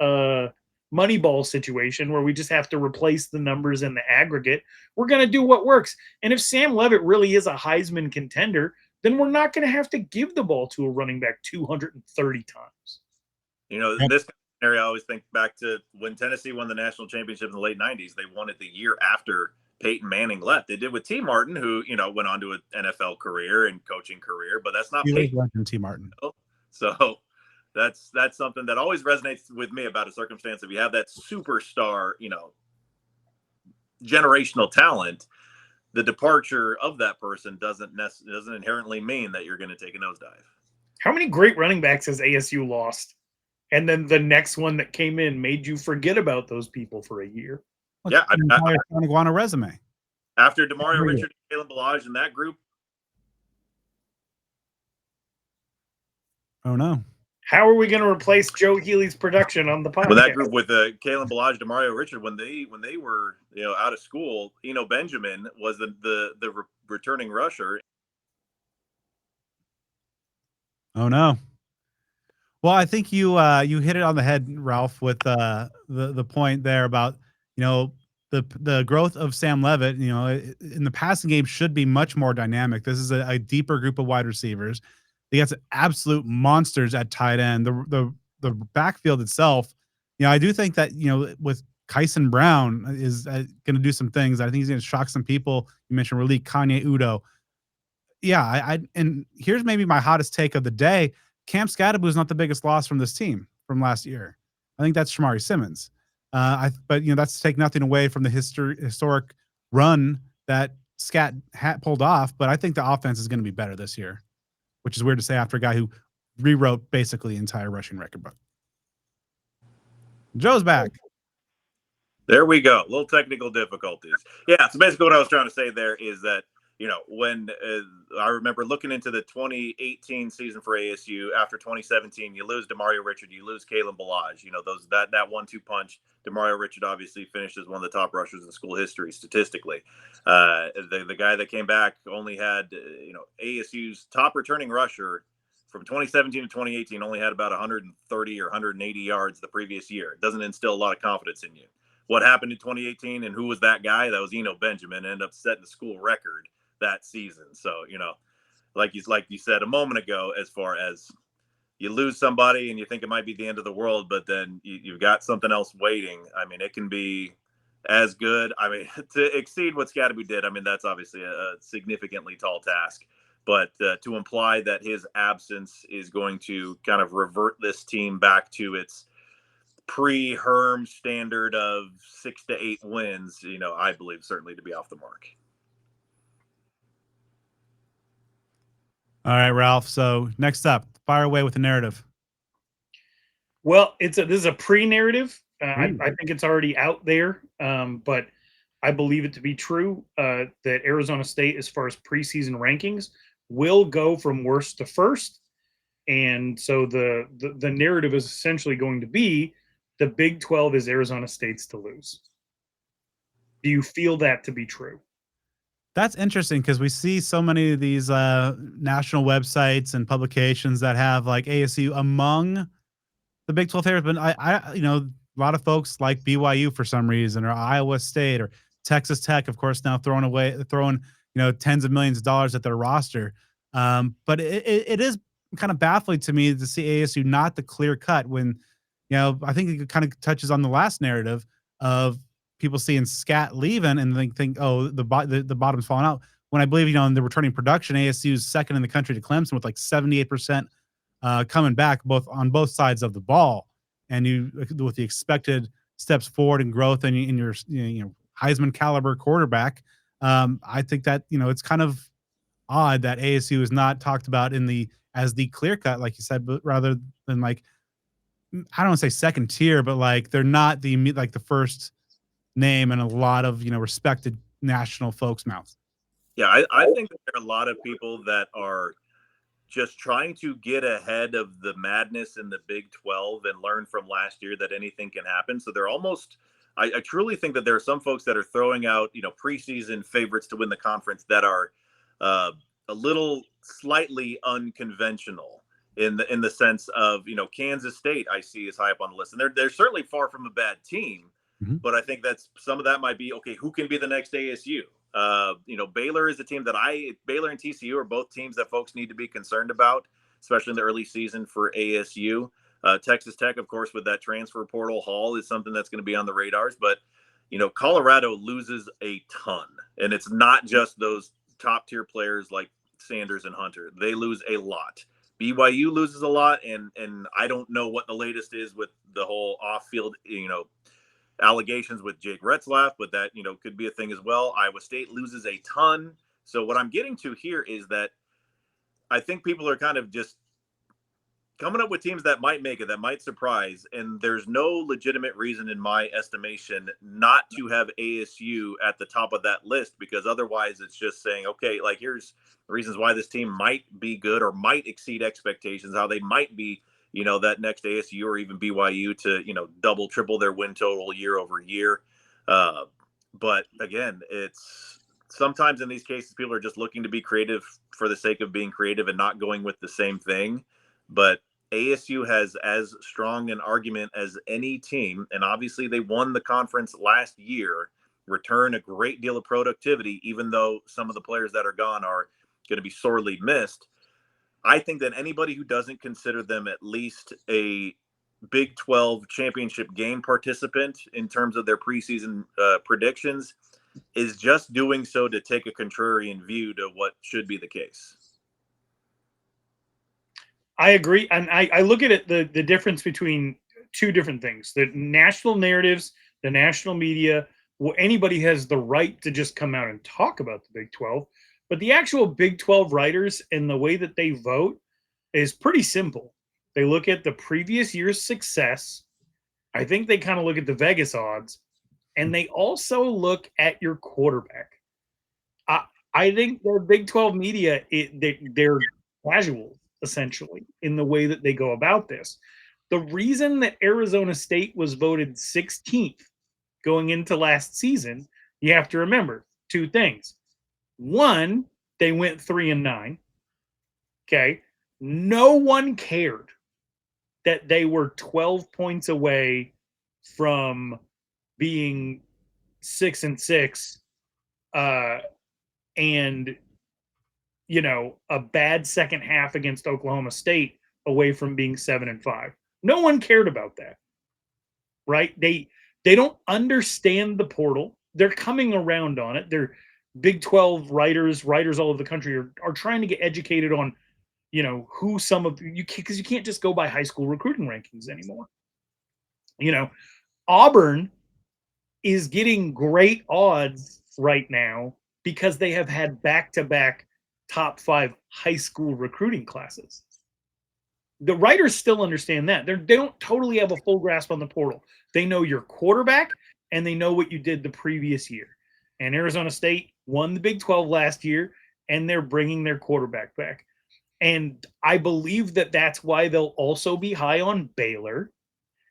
Moneyball situation where we just have to replace the numbers in the aggregate. We're going to do what works. And if Sam Leavitt really is a Heisman contender, then we're not going to have to give the ball to a running back 230 times. In this scenario, I always think back to when Tennessee won the national championship in the late 90s. They won it the year after Peyton Manning left. They did with T. Martin, who, went on to an NFL career and coaching career, but that's not Peyton. T. Martin. So that's something that always resonates with me about a circumstance. If you have that superstar, generational talent, the departure of that person doesn't inherently mean that you're going to take a nosedive. How many great running backs has ASU lost? And then the next one that came in made you forget about those people for a year. Yeah, on a resume. After Demario Richard, Kalen Ballage, and that group. Oh no! How are we going to replace Joe Healey's production on the podcast? Well, that group with Kalen Ballage, Demario Richard, when they were out of school, Benjamin was the returning rusher. Oh no! Well, I think you hit it on the head, Ralph, with the point there about the growth of Sam Leavitt. In the passing game should be much more dynamic. This is a deeper group of wide receivers. They got some absolute monsters at tight end. The backfield itself, I do think that with Kyson Brown is going to do some things. I think he's going to shock some people. You mentioned Raleek, Kanye Udo. Yeah, and here's maybe my hottest take of the day. Cam Skattebo is not the biggest loss from this team from last year. I think that's Shamari Simmons. But that's to take nothing away from the historic run that Scat pulled off. But I think the offense is going to be better this year, which is weird to say after a guy who rewrote basically the entire rushing record book. Joe's back. There we go. Little technical difficulties. Yeah. So basically what I was trying to say there is that, when I remember looking into the 2018 season for ASU, after 2017, you lose DeMario Richard, you lose Kalen Balaj, that 1-2 punch. DeMario Richard obviously finished as one of the top rushers in school history statistically. The guy that came back only had, ASU's top returning rusher from 2017 to 2018 only had about 130 or 180 yards the previous year. It doesn't instill a lot of confidence in you. What happened in 2018 and who was that guy? That was Eno Benjamin, ended up setting the school record that season. So, like you said a moment ago, as far as you lose somebody and you think it might be the end of the world, but then you've got something else waiting. I mean, it can be as good. I mean, to exceed what Skattebo did, I mean, that's obviously a significantly tall task. But to imply that his absence is going to kind of revert this team back to its pre-Herm standard of 6 to 8 wins, I believe certainly to be off the mark. All right, Ralph. So next up, fire away with the narrative. Well, this is a pre-narrative. I think it's already out there, but I believe it to be true that Arizona State, as far as preseason rankings, will go from worst to first. And so the narrative is essentially going to be the Big 12 is Arizona State's to lose. Do you feel that to be true? That's interesting because we see so many of these national websites and publications that have like ASU among the Big 12 favorites. But a lot of folks like BYU for some reason, or Iowa State, or Texas Tech, of course, now throwing tens of millions of dollars at their roster. But it is kind of baffling to me to see ASU not the clear cut when, I think it kind of touches on the last narrative of people seeing Scat leaving and think, oh, the bottom's falling out. When I believe, in the returning production, ASU is second in the country to Clemson with like 78% coming back on both sides of the ball. And you, with the expected steps forward and growth in your Heisman caliber quarterback, I think that, it's kind of odd that ASU is not talked about as the clear cut, like you said, but rather than like, I don't want to say second tier, but like they're not the first name in a lot of respected national folks' mouths. Yeah, I think that there are a lot of people that are just trying to get ahead of the madness in the Big 12 and learn from last year that anything can happen. So they're almost, I truly think that there are some folks that are throwing out, preseason favorites to win the conference that are a little slightly unconventional in the sense of, Kansas State I see is high up on the list. And they're certainly far from a bad team. Mm-hmm. But I think that's some of that might be, okay, who can be the next ASU? Baylor is a team that Baylor and TCU are both teams that folks need to be concerned about, especially in the early season for ASU. Texas Tech, of course, with that transfer portal haul is something that's going to be on the radars. But, Colorado loses a ton. And it's not just those top tier players like Sanders and Hunter. They lose a lot. BYU loses a lot. And I don't know what the latest is with the whole off-field, allegations with Jake Retzlaff, but that, could be a thing as well. Iowa State loses a ton. So what I'm getting to here is that I think people are kind of just coming up with teams that might make it, that might surprise. And there's no legitimate reason in my estimation not to have ASU at the top of that list, because otherwise it's just saying, okay, like here's reasons why this team might be good or might exceed expectations, how they might be that next ASU or even BYU to, double, triple their win total year over year. But again, it's sometimes in these cases, people are just looking to be creative for the sake of being creative and not going with the same thing. But ASU has as strong an argument as any team. And obviously they won the conference last year, return a great deal of productivity, even though some of the players that are gone are going to be sorely missed. I think that anybody who doesn't consider them at least a Big 12 championship game participant in terms of their preseason predictions is just doing so to take a contrarian view to what should be the case. I agree. And I look at it, the difference between two different things. The national narratives, the national media, well, anybody has the right to just come out and talk about the Big 12. But the actual Big 12 writers and the way that they vote is pretty simple. They look at the previous year's success. I think they kind of look at the Vegas odds, and they also look at your quarterback. I think the Big 12 media, they're casual, essentially, in the way that they go about this. The reason that Arizona State was voted 16th going into last season, you have to remember two things. One, they went 3-9. Okay. No one cared that they were 12 points away from being 6-6, and a bad second half against Oklahoma State away from being 7-5. No one cared about that, right? They don't understand the portal. They're coming around on it. They're Big 12 writers all over the country are trying to get educated on, who some of you, because you can't just go by high school recruiting rankings anymore. Auburn is getting great odds right now because they have had back-to-back top 5 high school recruiting classes. The writers still understand that. They don't totally have a full grasp on the portal. They know your quarterback, and they know what you did the previous year. And Arizona State won the Big 12 last year, and they're bringing their quarterback back. And I believe that that's why they'll also be high on Baylor.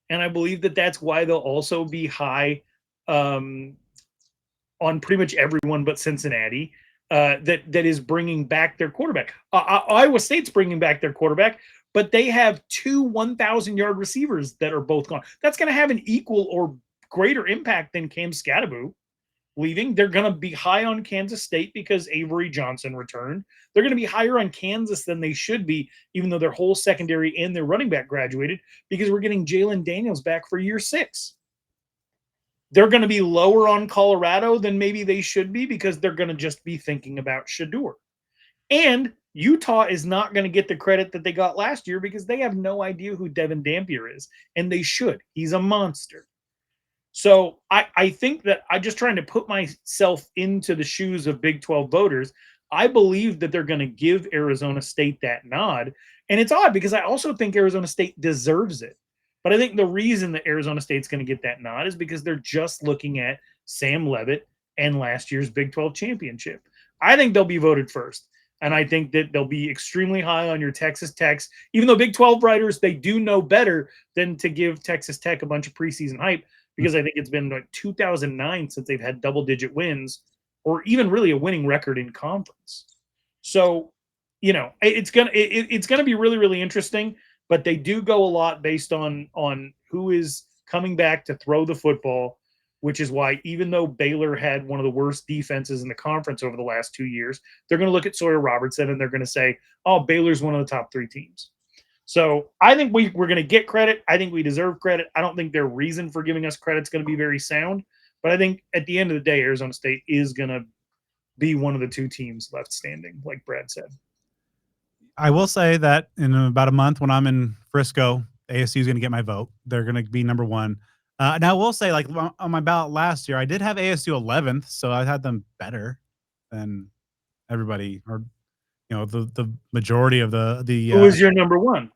And I believe that that's why they'll also be high on pretty much everyone but Cincinnati, that is bringing back their quarterback. Iowa State's bringing back their quarterback, but they have 2 1,000-yard receivers that are both gone. That's going to have an equal or greater impact than Cam Skattebo leaving. They're going to be high on Kansas State because Avery Johnson returned. They're going to be higher on Kansas than they should be, even though their whole secondary and their running back graduated, because we're getting Jalen Daniels back for year 6. They're going to be lower on Colorado than maybe they should be because they're going to just be thinking about Shedeur. And Utah is not going to get the credit that they got last year because they have no idea who Devin Dampier is, and they should. He's a monster. So I think that I'm just trying to put myself into the shoes of Big 12 voters. I believe that they're going to give Arizona State that nod. And it's odd because I also think Arizona State deserves it. But I think the reason that Arizona State's going to get that nod is because they're just looking at Sam Leavitt and last year's Big 12 championship. I think they'll be voted first. And I think that they'll be extremely high on your Texas Techs, even though Big 12 writers, they do know better than to give Texas Tech a bunch of preseason hype, because I think it's been like 2009 since they've had double-digit wins or even really a winning record in conference. So, it's gonna be really, really interesting. But they do go a lot based on who is coming back to throw the football, which is why even though Baylor had one of the worst defenses in the conference over the last 2 years, they're going to look at Sawyer Robertson and they're going to say, oh, Baylor's one of the top 3 teams. So I think we're going to get credit. I think we deserve credit. I don't think their reason for giving us credit is going to be very sound. But I think at the end of the day, Arizona State is going to be one of the 2 teams left standing, like Brad said. I will say that in about a month when I'm in Frisco, ASU is going to get my vote. They're going to be number 1. Now, I will say, like, on my ballot last year, I did have ASU 11th, so I had them better than everybody, or the majority of the. Who was your number 1?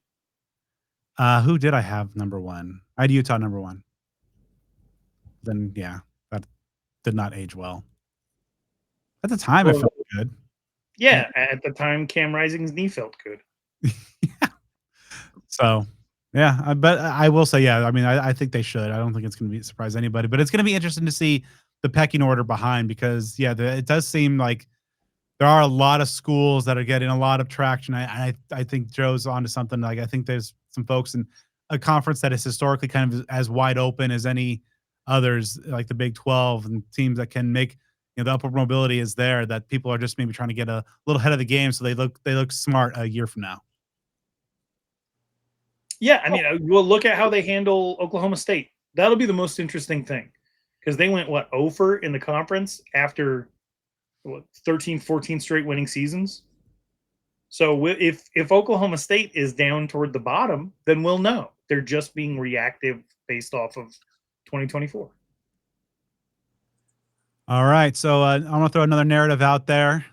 Who did I have number 1? I had Utah number 1. Then yeah, that did not age well. At the time, it felt good. Yeah, at the time, Cam Rising's knee felt good. Yeah. So, yeah, but I will say, yeah, I mean, I think they should. I don't think it's going to surprise anybody, but it's going to be interesting to see the pecking order behind because, yeah, it does seem like there are a lot of schools that are getting a lot of traction. I think Joe's onto something. Like, I think there's some folks in a conference that is historically kind of as wide open as any others, like the Big 12, and teams that can make the upward mobility is there, that people are just maybe trying to get a little ahead of the game so they look smart a year from now. Yeah, I mean, we'll look at how they handle Oklahoma State. That'll be the most interesting thing because they went, 0 in the conference after 13, 14 straight winning seasons. So if Oklahoma State is down toward the bottom, then we'll know. They're just being reactive based off of 2024. All right, so I'm going to throw another narrative out there.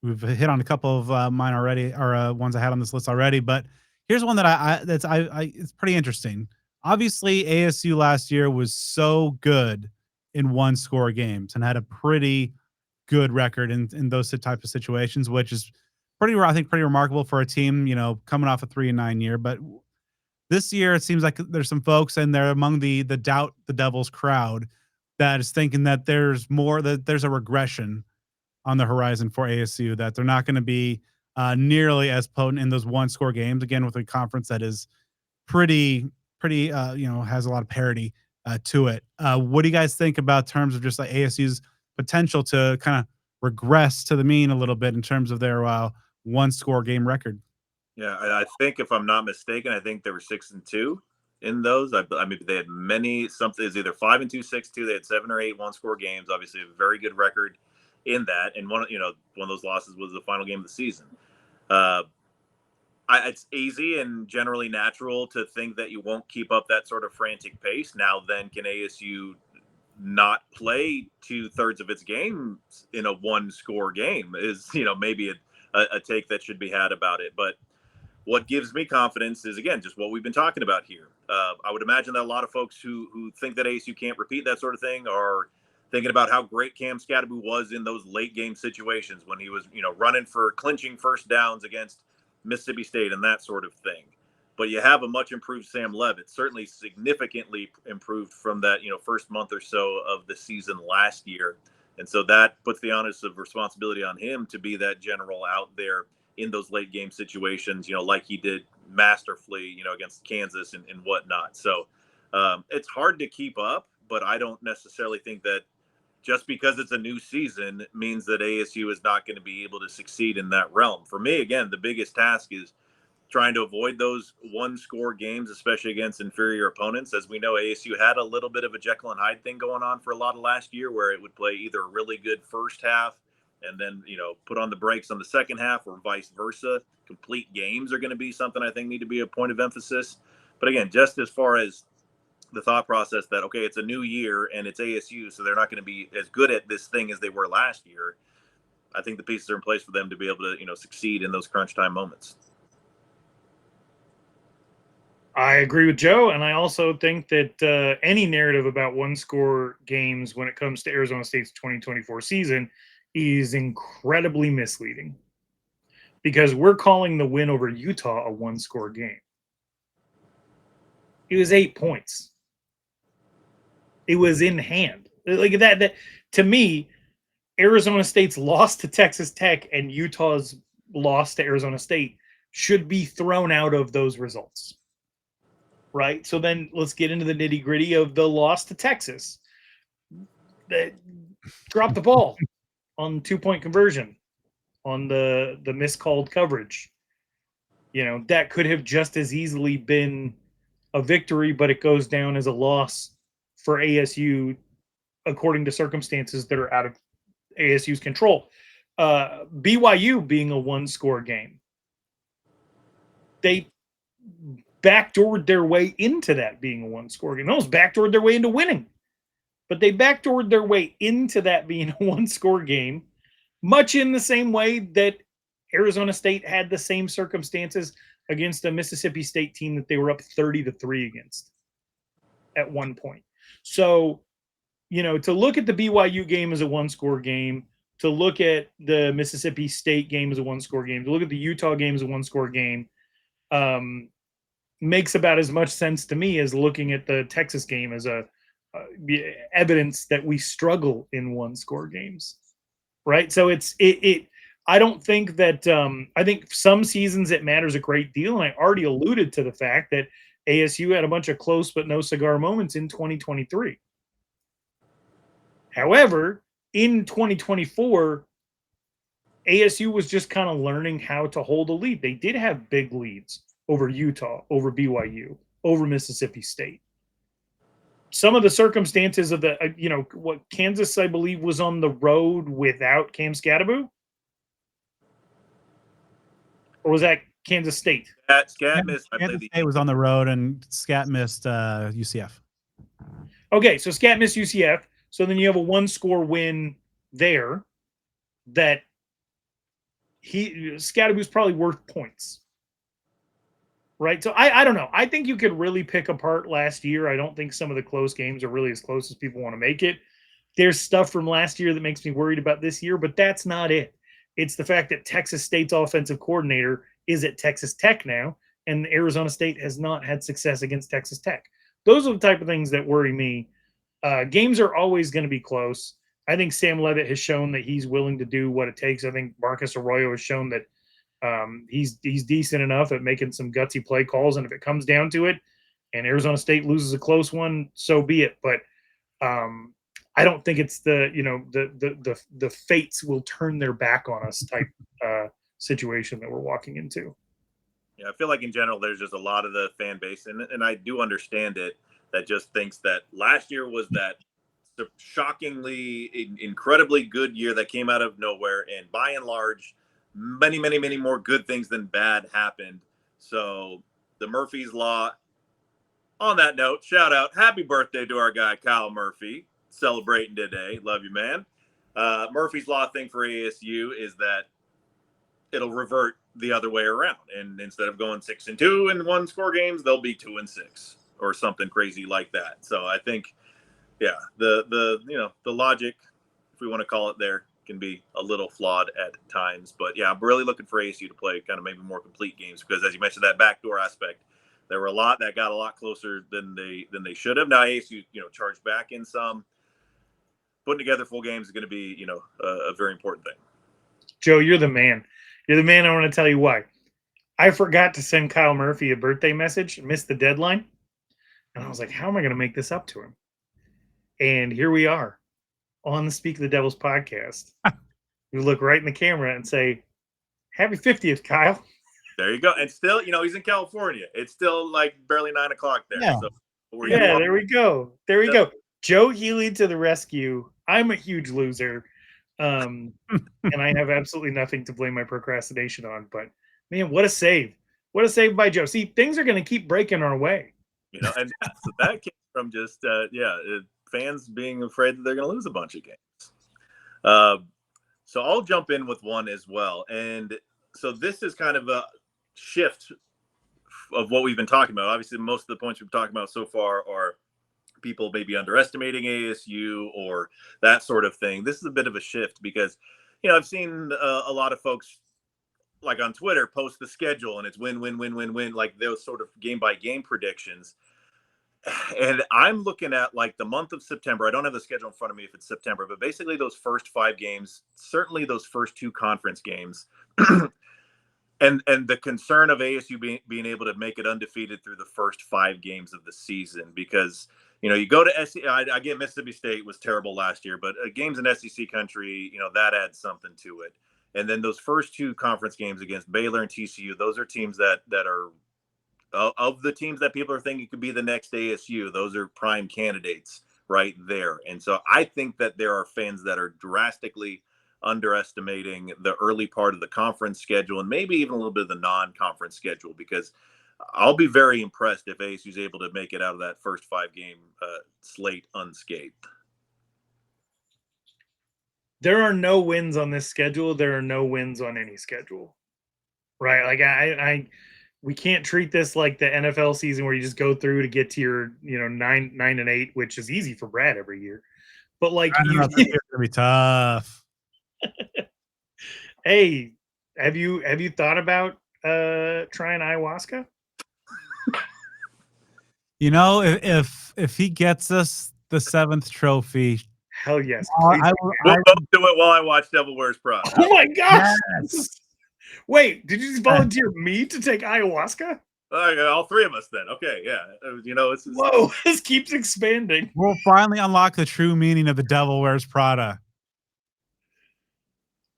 We've hit on a couple of mine already, or ones I had on this list already, but here's one that it's pretty interesting. Obviously, ASU last year was so good in one-score games and had a pretty good record in those type of situations, which is I think pretty remarkable for a team, coming off a 3-9 year. But this year, it seems like there's some folks in there among the doubt the Devils crowd that is thinking that there's a regression on the horizon for ASU, that they're not going to be nearly as potent in those one-score games. Again, with a conference that is pretty, has a lot of parity to it. What do you guys think about terms of just like ASU's potential to kind of regress to the mean a little bit in terms of their one-score game record? Yeah, I think if I'm not mistaken, I think they were 6-2 in those. I mean, they had many. Something is either 5-2, 6-2. They had 7 or 8 one-score games. Obviously, a very good record in that. And one of those losses was the final game of the season. It's easy and generally natural to think that you won't keep up that sort of frantic pace. Now, then, can ASU not play 2/3 of its games in a one-score game? Is maybe a take that should be had about it, but. What gives me confidence is, again, just what we've been talking about here. I would imagine that a lot of folks who think that ASU can't repeat that sort of thing are thinking about how great Cam Skattebo was in those late game situations when he was, running for clinching first downs against Mississippi State and that sort of thing. But you have a much improved Sam Leavitt, certainly significantly improved from that, first month or so of the season last year. And so that puts the onus of responsibility on him to be that general out there in those late game situations, like he did masterfully, against Kansas and whatnot. So it's hard to keep up, but I don't necessarily think that just because it's a new season means that ASU is not going to be able to succeed in that realm. For me, again, the biggest task is trying to avoid those one-score games, especially against inferior opponents. As we know, ASU had a little bit of a Jekyll and Hyde thing going on for a lot of last year, where it would play either a really good first half and then, put on the brakes on the second half, or vice versa. Complete games are going to be something I think need to be a point of emphasis. But again, just as far as the thought process that, okay, it's a new year and it's ASU, so they're not going to be as good at this thing as they were last year. I think the pieces are in place for them to be able to, succeed in those crunch time moments. I agree with Joe, and I also think that any narrative about one-score games when it comes to Arizona State's 2024 season is incredibly misleading, because we're calling the win over Utah a one-score game. It was 8 points. It was in hand. Like that to me, Arizona State's loss to Texas Tech and Utah's loss to Arizona State should be thrown out of those results. Right? So then let's get into the nitty-gritty of the loss to Texas. They dropped the ball on 2-point conversion, on the miscalled coverage. That could have just as easily been a victory, but it goes down as a loss for ASU according to circumstances that are out of ASU's control. BYU being a one-score game, they backdoored their way into that being a one-score game. They almost backdoored their way into winning. But they backdoored their way into that being a one-score game, much in the same way that Arizona State had the same circumstances against a Mississippi State team that they were up 30-3 against at one point. So, to look at the BYU game as a one-score game, to look at the Mississippi State game as a one-score game, to look at the Utah game as a one-score game, makes about as much sense to me as looking at the Texas game as a evidence that we struggle in one-score games, right? So I don't think that I think some seasons it matters a great deal, and I already alluded to the fact that ASU had a bunch of close but no cigar moments in 2023. However, in 2024, ASU was just kind of learning how to hold a lead. They did have big leads over Utah, over BYU, over Mississippi State. Some of the circumstances of the, what Kansas, I believe, was on the road without Cam Skattebo? Or was that Kansas State? Scat missed. Kansas State was on the road, and Scat missed UCF. Okay, so Scat missed UCF. So then you have a one-score win there that Skattebo's probably worth points. Right? So I don't know. I think you could really pick apart last year. I don't think some of the close games are really as close as people want to make it. there's stuff from last year that makes me worried about this year, but that's not it. It's the fact that Texas State's offensive coordinator is at Texas Tech now, and Arizona State has not had success against Texas Tech. Those are the type of things that worry me. Games are always going to be close. I think Sam Leavitt has shown that he's willing to do what it takes. I think Marcus Arroyo has shown that he's decent enough at making some gutsy play calls, and if it comes down to it, and Arizona State loses a close one, so be it. But I don't think it's the fates will turn their back on us type situation that we're walking into. Yeah, I feel like in general, there's just a lot of the fan base, and I do understand it, that just thinks that last year was that shockingly, incredibly good year that came out of nowhere, and by and large, many, many, many more good things than bad happened. So the Murphy's Law. On that note, shout out, happy birthday to our guy Kyle Murphy, celebrating today. Love you, man. Murphy's Law thing for ASU is that it'll revert the other way around, and instead of going 6-2 in one score games, they'll be 2-6 or something crazy like that. So I think, yeah, the logic, if we want to call it there, can be a little flawed at times. But yeah, I'm really looking for ASU to play kind of maybe more complete games, because as you mentioned, that backdoor aspect, there were a lot that got a lot closer than they should have. Now ASU, charged back in some. Putting together full games is going to be, a very important thing. Joe, you're the man. You're the man. I want to tell you why. I forgot to send Kyle Murphy a birthday message, missed the deadline. And I was like, how am I going to make this up to him? And here we are on the Speak of the Devils podcast. We look right in the camera and say, happy 50th, Kyle. There you go. And still, he's in California. It's still like barely 9 o'clock there. Yeah. So there we go. There we go. Joe Healey to the rescue. I'm a huge loser. And I have absolutely nothing to blame my procrastination on. But, man, what a save. What a save by Joe. See, things are going to keep breaking our way. And so that came from just, fans being afraid that they're going to lose a bunch of games. So I'll jump in with one as well. And so this is kind of a shift of what we've been talking about. Obviously, most of the points we've talked about so far are people maybe underestimating ASU or that sort of thing. This is a bit of a shift because, I've seen a lot of folks like on Twitter post the schedule and it's win, like those sort of game by game predictions. And I'm looking at like the month of September. I don't have the schedule in front of me if it's September, but basically those first 5 games, certainly those first 2 conference games, and the concern of ASU being able to make it undefeated through the first 5 games of the season, because you go to SEC. I get Mississippi State was terrible last year, but games in SEC country, that adds something to it. And then those first 2 conference games against Baylor and TCU, those are teams that are of the teams that people are thinking could be the next ASU. Those are prime candidates right there. And so I think that there are fans that are drastically underestimating the early part of the conference schedule and maybe even a little bit of the non-conference schedule, because I'll be very impressed if ASU is able to make it out of that first 5 game slate unscathed. There are no wins on this schedule. There are no wins on any schedule, right? Like we can't treat this like the NFL season where you just go through to get to your 9-8, which is easy for Brad every year. But like it's gonna be tough. Hey, have you thought about trying ayahuasca? If he gets us the 7th trophy, hell yes. We'll both do it while I watch Devil Wears Prada. Oh my gosh! Yes. Wait, did you just volunteer me to take ayahuasca? All 3 of us then. Okay, yeah. Whoa, this keeps expanding. We'll finally unlock the true meaning of the Devil Wears Prada.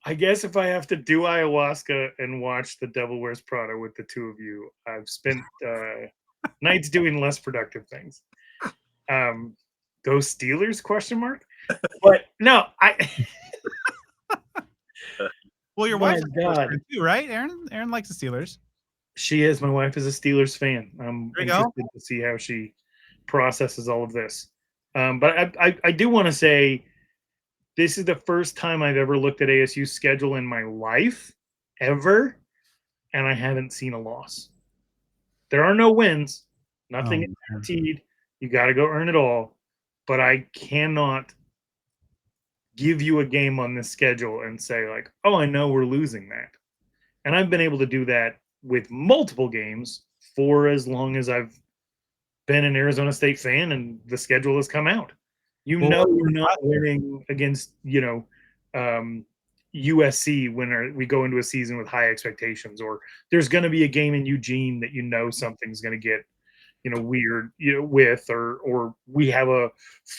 I guess if I have to do ayahuasca and watch The Devil Wears Prada with the 2 of you, I've spent nights doing less productive things. Go Steelers? ? But no, Well, your My wife's a Steelers God. fan too, right? Aaron likes the Steelers. She is. My wife is a Steelers fan. I'm There you go. interested to see how she processes all of this. But I do want to say this is the first time I've ever looked at ASU's schedule in my life, ever, and I haven't seen a loss. There are no wins. Nothing is guaranteed. You got to go earn it all. But I cannot give you a game on this schedule and say like, oh, I know we're losing that. And I've been able to do that with multiple games for as long as I've been an Arizona State fan and the schedule has come out. We're not winning against, USC when we go into a season with high expectations, or there's going to be a game in Eugene that something's going to get weird with, or we have a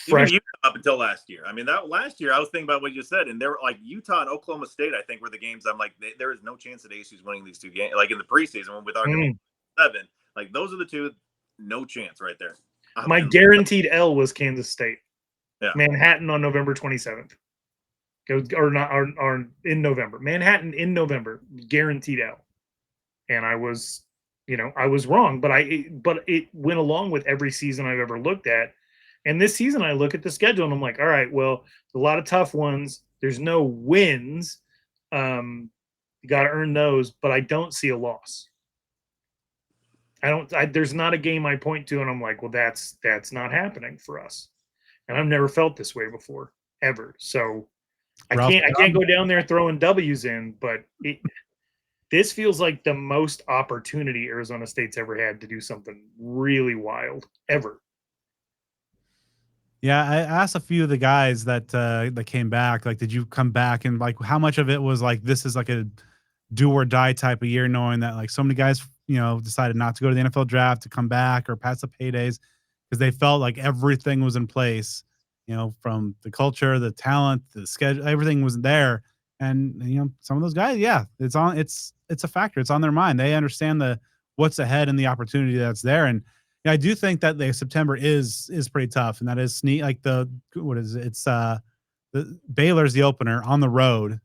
fresh. Even Utah up until last year. I mean, that last year I was thinking about what you said, and they were like Utah and Oklahoma State. I think were the games I'm like, there is no chance that ASU's winning these two games. Like in the preseason when we thought 7, like those are the two, no chance right there. My guaranteed L was Kansas State. Yeah. Manhattan on November 27th. Or in November. Manhattan in November, guaranteed L. And I was, I was wrong, but it went along with every season I've ever looked at. And this season I look at the schedule and I'm like, all right, well, a lot of tough ones. There's no wins. You got to earn those, but I don't see a loss. There's not a game I point to and I'm like, well, that's not happening for us. And I've never felt this way before, ever. So I can't go down there throwing W's in, but this feels like the most opportunity Arizona State's ever had to do something really wild, ever. Yeah, I asked a few of the guys that came back, like, did you come back, and like how much of it was like this is like a do or die type of year, knowing that like so many guys decided not to go to the NFL draft, to come back or pass the paydays because they felt like everything was in place, from the culture, the talent, the schedule, everything was there. And some of those guys, yeah, it's a factor. It's on their mind. They understand what's ahead and the opportunity that's there. And I do think that the September is pretty tough, and that is like what is it? It's the Baylor's the opener on the road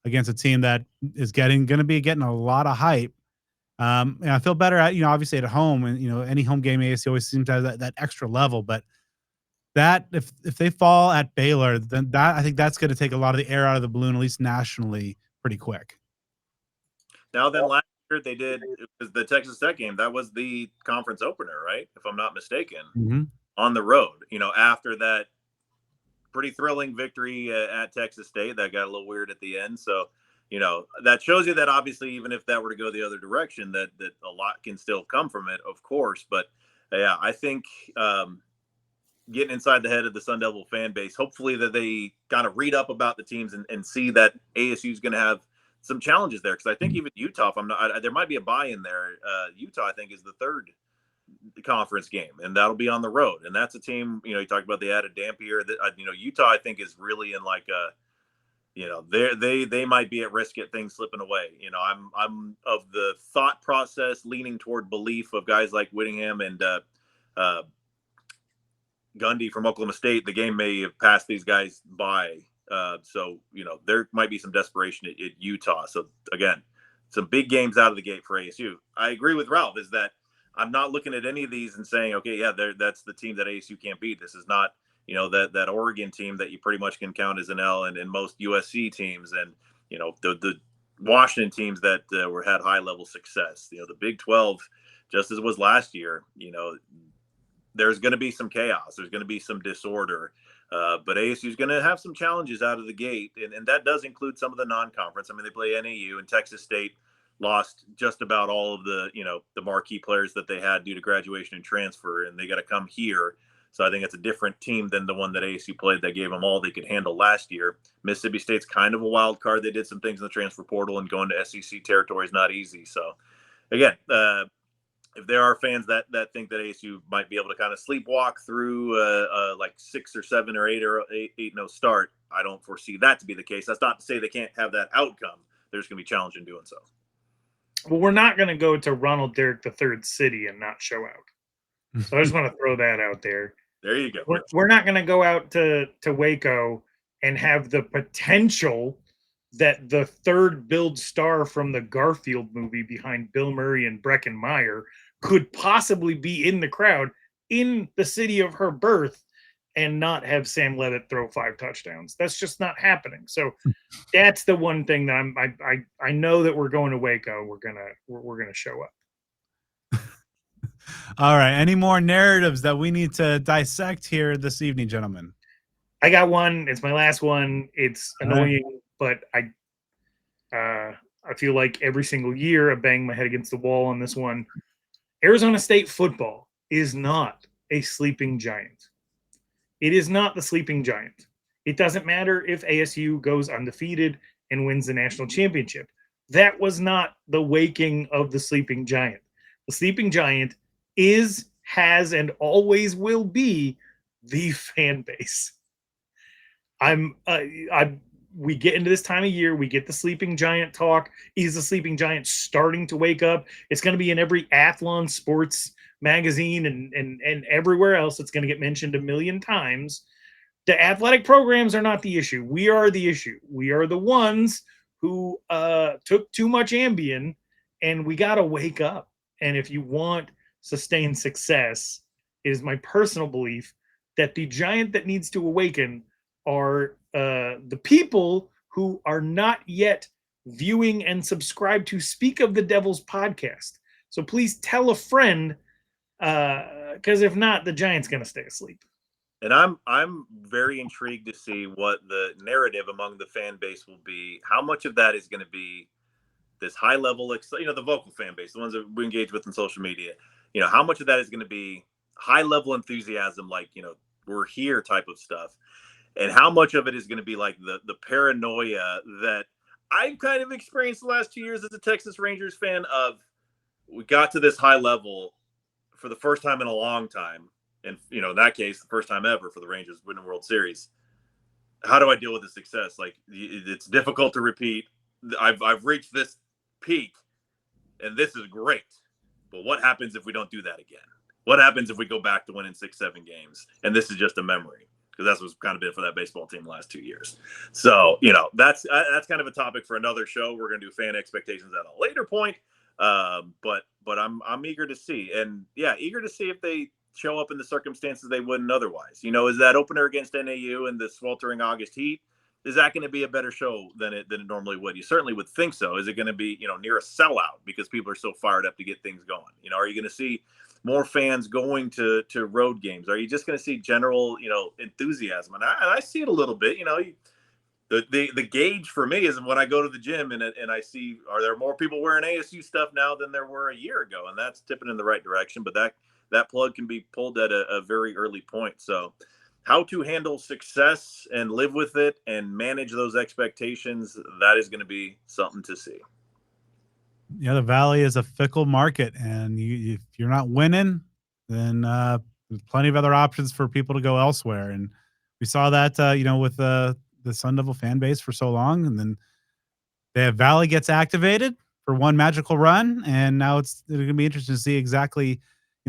against a team that is going to be getting a lot of hype. And I feel better at obviously at home, and any home game ASU always seems to have that extra level, but that if they fall at Baylor, then I think that's going to take a lot of the air out of the balloon, at least nationally, pretty quick. Now then, last year they did, it was the Texas Tech game. That was the conference opener, right? If I'm not mistaken, on the road. After that pretty thrilling victory at Texas State, that got a little weird at the end. So, that shows you that obviously, even if that were to go the other direction, that a lot can still come from it, of course. But yeah, I think getting inside the head of the Sun Devil fan base, hopefully that they kind of read up about the teams and see that ASU is going to have some challenges there. Because I think even Utah, there might be a buy-in there. Utah, I think, is the third conference game, and that'll be on the road. And that's a team, you talked about the added Dampier. That Utah, I think, is really in like a, they might be at risk at things slipping away. I'm of the thought process leaning toward belief of guys like Whittingham and Gundy from Oklahoma State. The game may have passed these guys by. So, there might be some desperation at Utah. So again, some big games out of the gate for ASU. I agree with Ralph is that I'm not looking at any of these and saying, okay, yeah, that's the team that ASU can't beat. This is not, that Oregon team that you pretty much can count as an L, and most USC teams and, the Washington teams that had high level success. The Big 12, just as it was last year, there's going to be some chaos. There's going to be some disorder. But ASU is going to have some challenges out of the gate. And that does include some of the non-conference. I mean, they play NAU, and Texas State lost just about all of the, the marquee players that they had due to graduation and transfer, and they got to come here. So I think it's a different team than the one that ASU played that gave them all they could handle last year. Mississippi State's kind of a wild card. They did some things in the transfer portal, and going to SEC territory is not easy. So again, if there are fans that think that ASU might be able to kind of sleepwalk through like 6 or 7 or 8-0 start, I don't foresee that to be the case. That's not to say they can't have that outcome. They're just going to be challenged in doing so. Well, we're not going to go to Ronald Derrick III City and not show out. So I just want to throw that out there. There you go. We're not going to go out to Waco and have the potential that the third build star from the Garfield movie behind Bill Murray and Breckin Meyer could possibly be in the crowd in the city of her birth and not have Sam Leavitt throw 5 touchdowns. That's just not happening. So that's the one thing that I know that we're going to Waco. We're gonna show up. All right. Any more narratives that we need to dissect here this evening, gentlemen? I got one. It's my last one. It's annoying, but I feel like every single year I bang my head against the wall on this one. Arizona State football is not a sleeping giant. It is not the sleeping giant. It doesn't matter if ASU goes undefeated and wins the national championship. That was not the waking of the sleeping giant. The sleeping giant is, has, and always will be the fan base. We get into this time of year, we get the sleeping giant talk. Is the sleeping giant starting to wake up? It's going to be in every Athlon sports magazine and everywhere else. It's going to get mentioned a million times. The athletic programs are not the issue. We are the issue. We are the ones who took too much Ambien, and we got to wake up. And if you want sustained success, it is my personal belief that the giant that needs to awaken are the people who are not yet viewing and subscribe to Speak of the Devil's podcast. So please tell a friend, because if not, the giant's going to stay asleep. And I'm very intrigued to see what the narrative among the fan base will be. How much of that is going to be this high level, the vocal fan base, the ones that we engage with in social media. How much of that is going to be high level enthusiasm, like we're here type of stuff, and how much of it is going to be like the paranoia that I've kind of experienced the last 2 years as a Texas Rangers fan. Of we got to this high level for the first time in a long time. And, in that case, the first time ever for the Rangers winning World Series. How do I deal with the success? Like, it's difficult to repeat. I've reached this peak, and this is great. But what happens if we don't do that again? What happens if we go back to winning 6-7 games? And this is just a memory, because that's what's kind of been for that baseball team the last 2 years. So, that's kind of a topic for another show. We're going to do fan expectations at a later point. But I'm eager to see. And, eager to see if they show up in the circumstances they wouldn't otherwise. Is that opener against NAU and the sweltering August heat, is that going to be a better show than it normally would? You certainly would think so. Is it going to be, near a sellout because people are so fired up to get things going? Are you going to see more fans going to road games? Are you just going to see general, enthusiasm? And I see it a little bit. The gauge for me is when I go to the gym and I see, are there more people wearing ASU stuff now than there were a year ago? And that's tipping in the right direction. But that plug can be pulled at a very early point. So how to handle success and live with it and manage those expectations, that is going to be something to see. Yeah, the Valley is a fickle market, and if you're not winning, then there's plenty of other options for people to go elsewhere. And we saw that, with the Sun Devil fan base for so long, and then the Valley gets activated for one magical run, and now it's going to be interesting to see exactly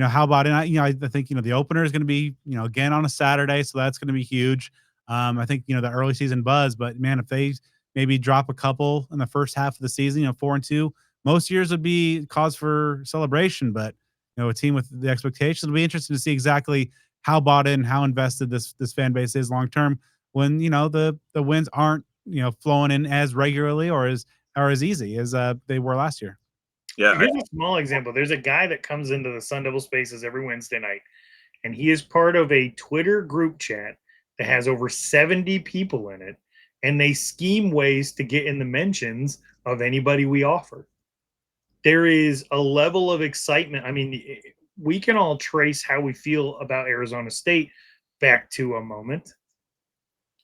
how about it? I think, the opener is going to be, again on a Saturday. So that's going to be huge. I think, the early season buzz, but man, if they maybe drop a couple in the first half of the season, 4-2, most years would be cause for celebration. But, a team with the expectations, it'll be interesting to see exactly how bought in, how invested this fan base is long term when, the wins aren't, flowing in as regularly or as easy as they were last year. Yeah, here's a small example. There's a guy that comes into the Sun Devil Spaces every Wednesday night, and he is part of a Twitter group chat that has over 70 people in it, and they scheme ways to get in the mentions of anybody we offer. There is a level of excitement. I mean, we can all trace how we feel about Arizona State back to a moment.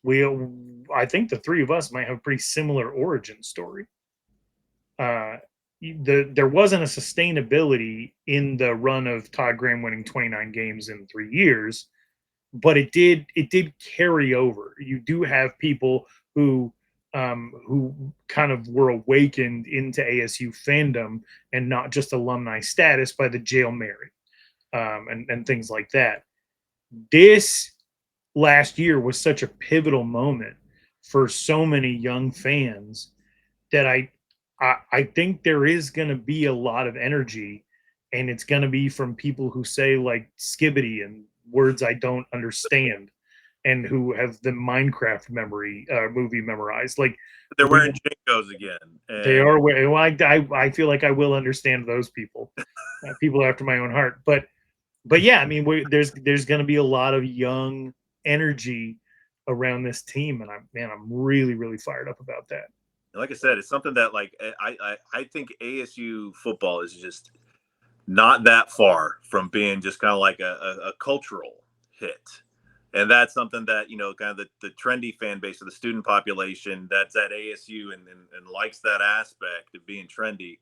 I think the three of us might have a pretty similar origin story. There wasn't a sustainability in the run of Todd Graham winning 29 games in 3 years, but it did carry over. You do have people who kind of were awakened into ASU fandom and not just alumni status by the Jail Mary and things like that. This last year was such a pivotal moment for so many young fans that I think there is going to be a lot of energy, and it's going to be from people who say like skibbity and words I don't understand, and who have the Minecraft movie memorized. Like they're wearing Jinkos again. They are wearing. Well, I feel like I will understand those people, people after my own heart. But yeah, I mean, there's going to be a lot of young energy around this team, and I'm really, really fired up about that. Like I said, it's something that like I think ASU football is just not that far from being just kind of like a cultural hit. And that's something that, kind of the trendy fan base of the student population that's at ASU and likes that aspect of being trendy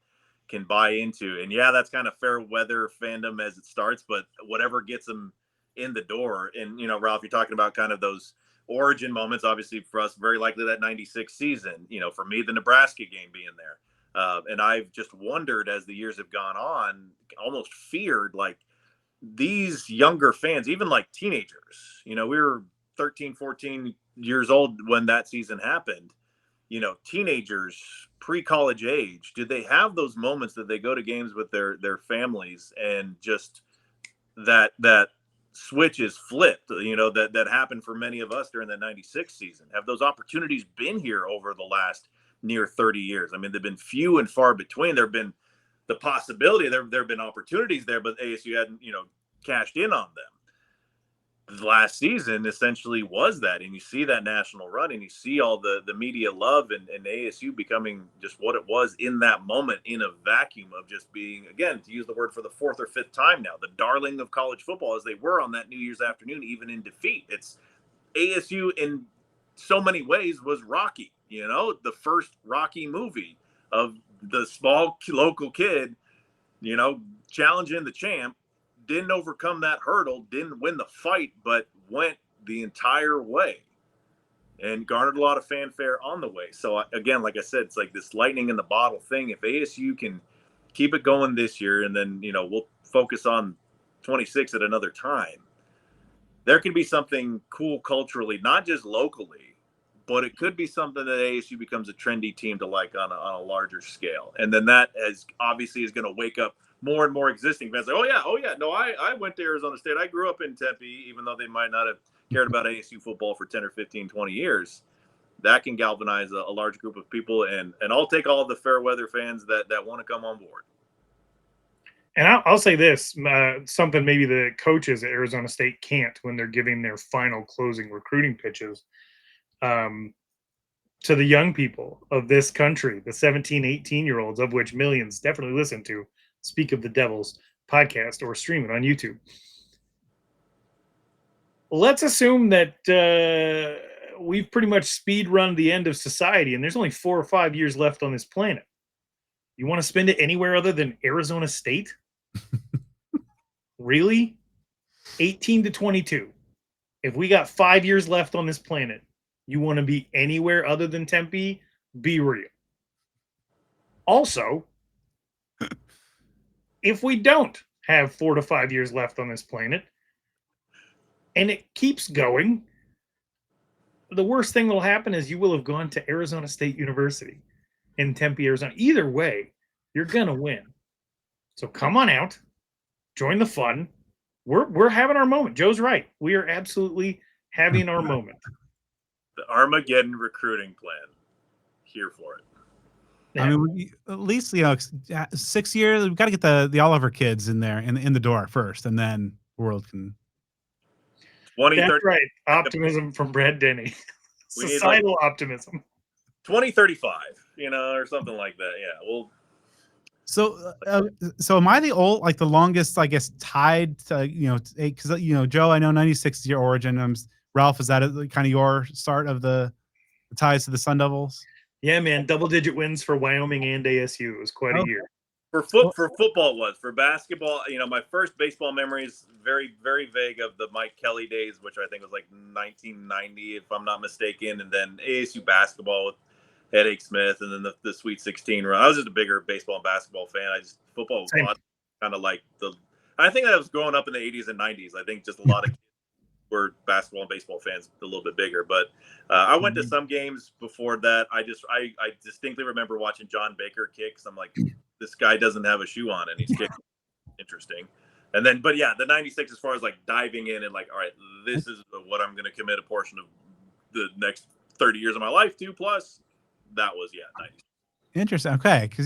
can buy into. And yeah, that's kind of fair weather fandom as it starts, but whatever gets them in the door. And, Ralph, you're talking about kind of those origin moments, obviously for us, very likely that 96 season, for me, the Nebraska game being there. And I've just wondered as the years have gone on, almost feared like, these younger fans, even like teenagers, we were 13, 14 years old when that season happened. Teenagers, pre-college age, did they have those moments that they go to games with their families and just that switch is flipped, that happened for many of us during the 96 season? Have those opportunities been here over the last near 30 years? I mean, they've been few and far between. There have been the possibility, there have been opportunities there, but ASU hadn't, cashed in on them. The last season essentially was that, and you see that national run, and you see all the media love and ASU becoming just what it was in that moment, in a vacuum of just being, again, to use the word for the fourth or fifth time now, the darling of college football, as they were on that New Year's afternoon, even in defeat. It's ASU in so many ways was Rocky, the first Rocky movie of the small local kid, challenging the champ, didn't overcome that hurdle, didn't win the fight, but went the entire way and garnered a lot of fanfare on the way. So again, like I said, it's like this lightning in the bottle thing. If ASU can keep it going this year, and then, we'll focus on 26 at another time, there can be something cool culturally, not just locally, but it could be something that ASU becomes a trendy team to like on a larger scale. And then that obviously is going to wake up more and more existing fans like, oh yeah, no, I went to Arizona State. I grew up in Tempe, even though they might not have cared about ASU football for 10 or 15, 20 years. That can galvanize a large group of people, and I'll take all of the fair weather fans that want to come on board. And I'll say this, something maybe the coaches at Arizona State can't when they're giving their final closing recruiting pitches. To the young people of this country, the 17, 18-year-olds, of which millions definitely listen to Speak of the Devils podcast or stream it on YouTube. Let's assume that we've pretty much speed run the end of society, and there's only 4 or 5 years left on this planet. You want to spend it anywhere other than Arizona State? Really? 18 to 22. If we got 5 years left on this planet, you want to be anywhere other than Tempe? Be real. Also, if we don't have 4 to 5 years left on this planet, and it keeps going, the worst thing that will happen is you will have gone to Arizona State University in Tempe, Arizona. Either way, you're going to win. So come on out. Join the fun. We're having our moment. Joe's right. We are absolutely having our moment. The Armageddon recruiting plan. Here for it. I mean, at least 6 years. We've got to get the Oliver kids in there in the door first, and then the world can. That's right. Optimism from Brad Denny. Societal optimism. 2035, or something like that. Yeah. Well. So am I the longest, I guess, tied to, because, Joe, I know 96 is your origin. Ralph, is that kind of your start of the ties to the Sun Devils? Yeah, man. Double-digit wins for Wyoming and ASU. It was quite a year. For football it was. For basketball, my first baseball memory is very, very vague of the Mike Kelly days, which I think was like 1990, if I'm not mistaken. And then ASU basketball with Headache Smith, and then the Sweet 16 run. I was just a bigger baseball and basketball fan. Football was kind of like I think I was growing up in the 80s and 90s. I think just a lot of kids were basketball and baseball fans a little bit bigger. But I went to some games before that. I distinctly remember watching John Baker kick. I'm like, this guy doesn't have a shoe on and he's kicking. Interesting. And then, but yeah, the 96 as far as like diving in and like, all right, this is what I'm going to commit a portion of the next 30 years of my life to, plus that was, 90. Interesting. Okay. Because,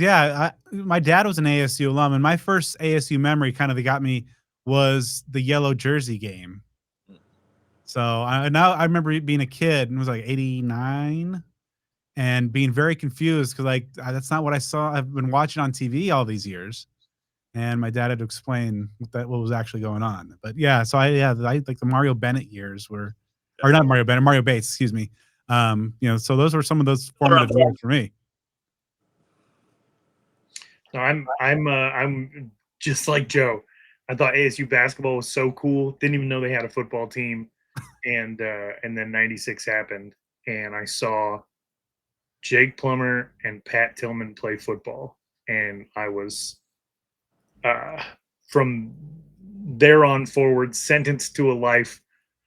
my dad was an ASU alum, and my first ASU memory kind of got me was the yellow jersey game. So I remember being a kid and it was like 89 and being very confused because like that's not what I saw. I've been watching on TV all these years. And my dad had to explain what was actually going on. But yeah, so I like the Mario Bennett years were, or not Mario Bennett, Mario Bates, excuse me. So those were some of those formative years for me. No, I'm just like Joe. I thought ASU basketball was so cool. Didn't even know they had a football team, and then '96 happened, and I saw Jake Plummer and Pat Tillman play football, and I was from there on forward sentenced to a life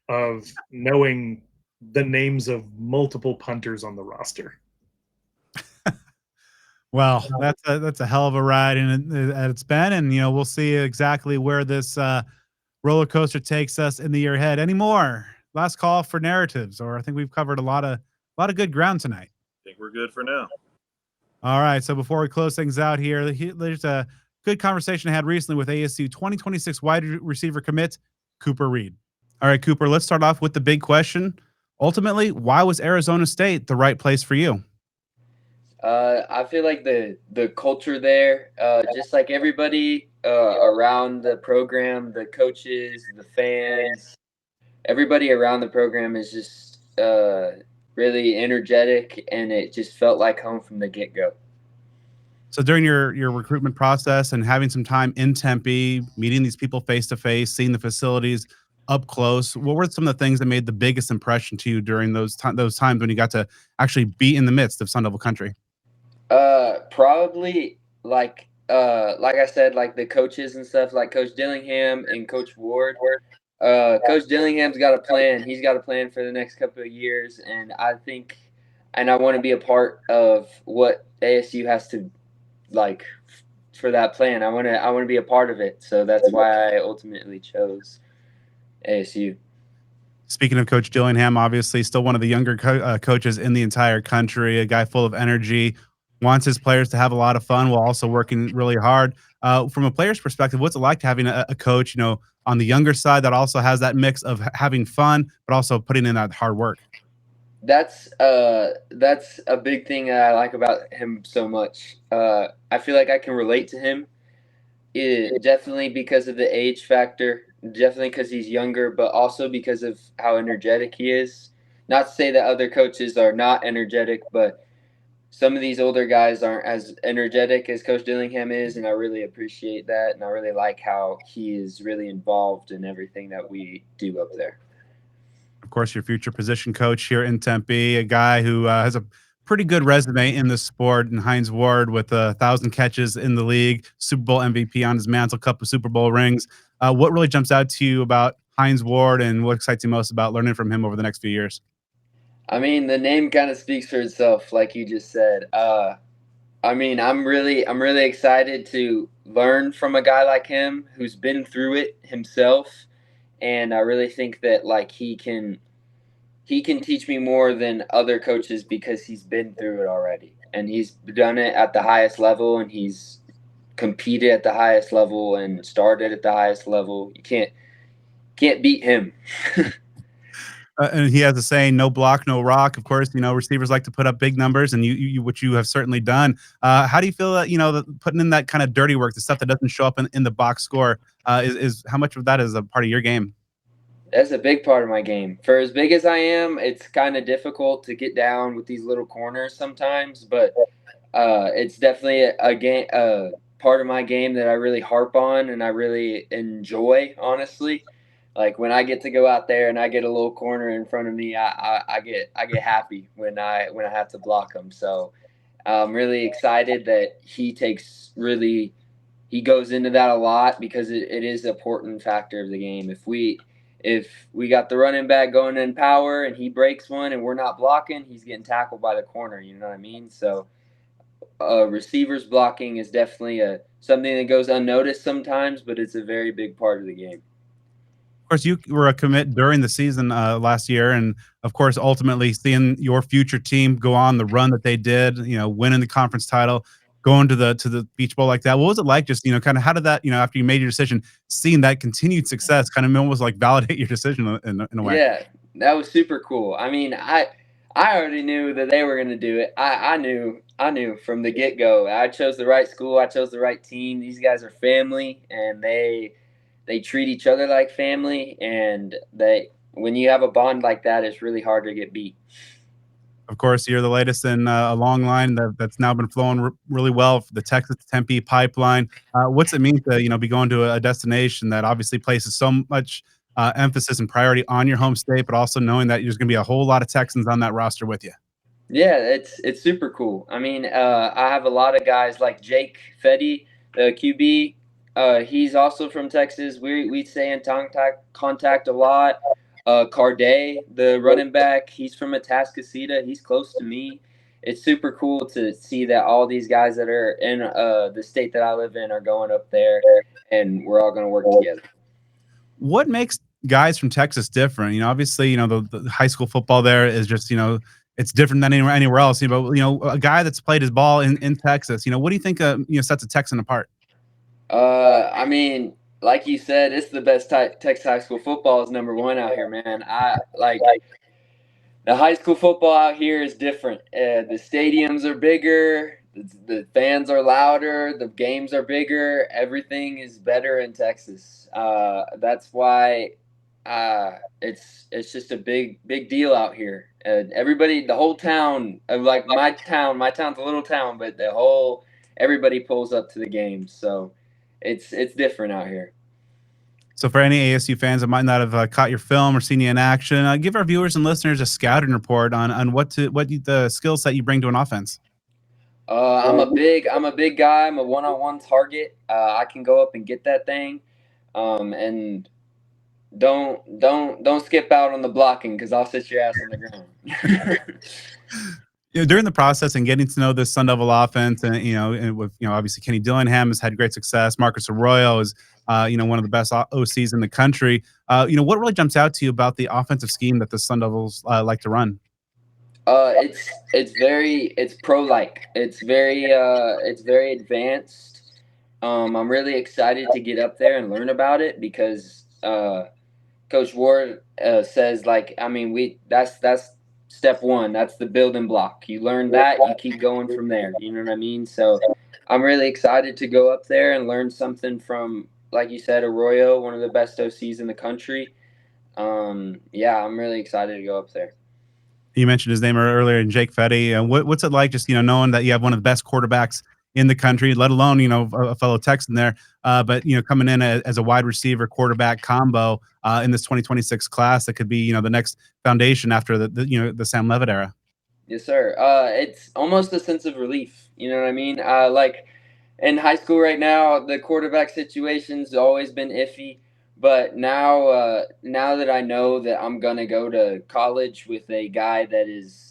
of knowing the names of multiple punters on the roster. Well, that's a hell of a ride, and it's been, and we'll see exactly where this roller coaster takes us in the year ahead. Any more last call for narratives, or I think we've covered a lot of good ground tonight. I think we're good for now. All right, so before we close things out here, there's a good conversation I had recently with ASU 2026 wide receiver commit Cooper Reid. All right, Cooper, let's start off with the big question. Ultimately, why was Arizona State the right place for you? I feel like the culture there, just like everybody around the program, the coaches, the fans, everybody around the program is just really energetic, and it just felt like home from the get-go. So during your recruitment process and having some time in Tempe, meeting these people face to face, seeing the facilities up close, what were some of the things that made the biggest impression to you during those times when you got to actually be in the midst of Sun Devil country? Probably like I said, like the coaches and stuff, like Coach Dillingham and Coach Ward. Coach Dillingham's got a plan. He's got a plan for the next couple of years, and I want to be a part of what ASU has to like for that plan. I want to be a part of it. So that's why I ultimately chose ASU. Speaking of Coach Dillingham, obviously still one of the younger coaches in the entire country, a guy full of energy, wants his players to have a lot of fun while also working really hard. From a player's perspective, what's it like having a coach, on the younger side that also has that mix of having fun, but also putting in that hard work? That's a big thing that I like about him so much. I feel like I can relate to him. Definitely because of the age factor, definitely because he's younger, but also because of how energetic he is. Not to say that other coaches are not energetic, but some of these older guys aren't as energetic as Coach Dillingham is, and I really appreciate that, and I really like how he is really involved in everything that we do up there. Of course, your future position coach here in Tempe, a guy who has a pretty good resume in the sport, and Hines Ward with 1,000 catches in the league, Super Bowl MVP on his mantle, couple of Super Bowl rings. What really jumps out to you about Hines Ward, and what excites you most about learning from him over the next few years? I mean, the name kind of speaks for itself, like you just said. I'm really excited to learn from a guy like him who's been through it himself, and I really think that like he can teach me more than other coaches because he's been through it already, and he's done it at the highest level, and he's competed at the highest level and started at the highest level. You can't beat him. And he has a saying, no block, no rock. Of course, receivers like to put up big numbers, and which you have certainly done. How do you feel that, putting in that kind of dirty work, the stuff that doesn't show up in the box score, is how much of that is a part of your game? That's a big part of my game. For as big as I am, it's kind of difficult to get down with these little corners sometimes, but it's definitely a part of my game that I really harp on and I really enjoy, honestly. Like when I get to go out there and I get a little corner in front of me, I get happy when I have to block them. So I'm really excited that he goes into that a lot because it is an important factor of the game. If we got the running back going in power and he breaks one and we're not blocking, he's getting tackled by the corner. You know what I mean? So receivers blocking is definitely something that goes unnoticed sometimes, but it's a very big part of the game. Of course, you were a commit during the season last year, and of course, ultimately seeing your future team go on the run that they did, winning the conference title. going to the Beach Bowl like that. What was it like? Just kind of how did that after you made your decision, seeing that continued success, kind of almost like validate your decision in a way. Yeah, that was super cool. I mean, I already knew that they were going to do it. I knew from the get go. I chose the right school. I chose the right team. These guys are family, and they treat each other like family. And when you have a bond like that, it's really hard to get beat. Of course, you're the latest in a long line that's now been flowing really well for the Texas to Tempe pipeline. What's it mean to be going to a destination that obviously places so much emphasis and priority on your home state, but also knowing that there's going to be a whole lot of Texans on that roster with you? Yeah, it's super cool. I mean, I have a lot of guys like Jake Fetty, the QB. He's also from Texas. We stay in contact a lot. Carday, the running back, he's from Atascocita. He's close to me. It's super cool to see that all these guys that are in the state that I live in are going up there, and we're all going to work together. What makes guys from Texas different? Obviously, the high school football there is just, it's different than anywhere else. But a guy that's played his ball in Texas, what do you think sets a Texan apart? I mean, like you said, it's the best Texas high school football is number one out here, man. I like the high school football out here is different. The stadiums are bigger, the fans are louder, the games are bigger. Everything is better in Texas. That's why it's just a big deal out here. Everybody, the whole town, like my town's a little town, but everybody pulls up to the games. So it's different out here. So for any ASU fans that might not have caught your film or seen you in action, give our viewers and listeners a scouting report on the skill set you bring to an offense. I'm a big guy. I'm a one-on-one target. I can go up and get that thing, and don't skip out on the blocking because I'll sit your ass on the ground. During the process and getting to know this Sun Devil offense, and with obviously Kenny Dillingham has had great success. Marcus Arroyo is one of the best OCs in the country. What really jumps out to you about the offensive scheme that the Sun Devils like to run? It's pro-like. It's very advanced. I'm really excited to get up there and learn about it because Coach Ward says that's step one. That's the building block. You learn that, you keep going from there. You know what I mean? So I'm really excited to go up there and learn something from, like you said, Arroyo, one of the best OCs in the country. I'm really excited to go up there. You mentioned his name earlier, and Jake Fetty. What's it like just knowing that you have one of the best quarterbacks in the country, let alone a fellow Texan there, but coming in as a wide receiver quarterback combo in this 2026 class that could be the next foundation after the Sam Leavitt era. Yes, sir. It's almost a sense of relief. You know what I mean? Like in high school right now, the quarterback situation's always been iffy. But now that I know that I'm gonna go to college with a guy that is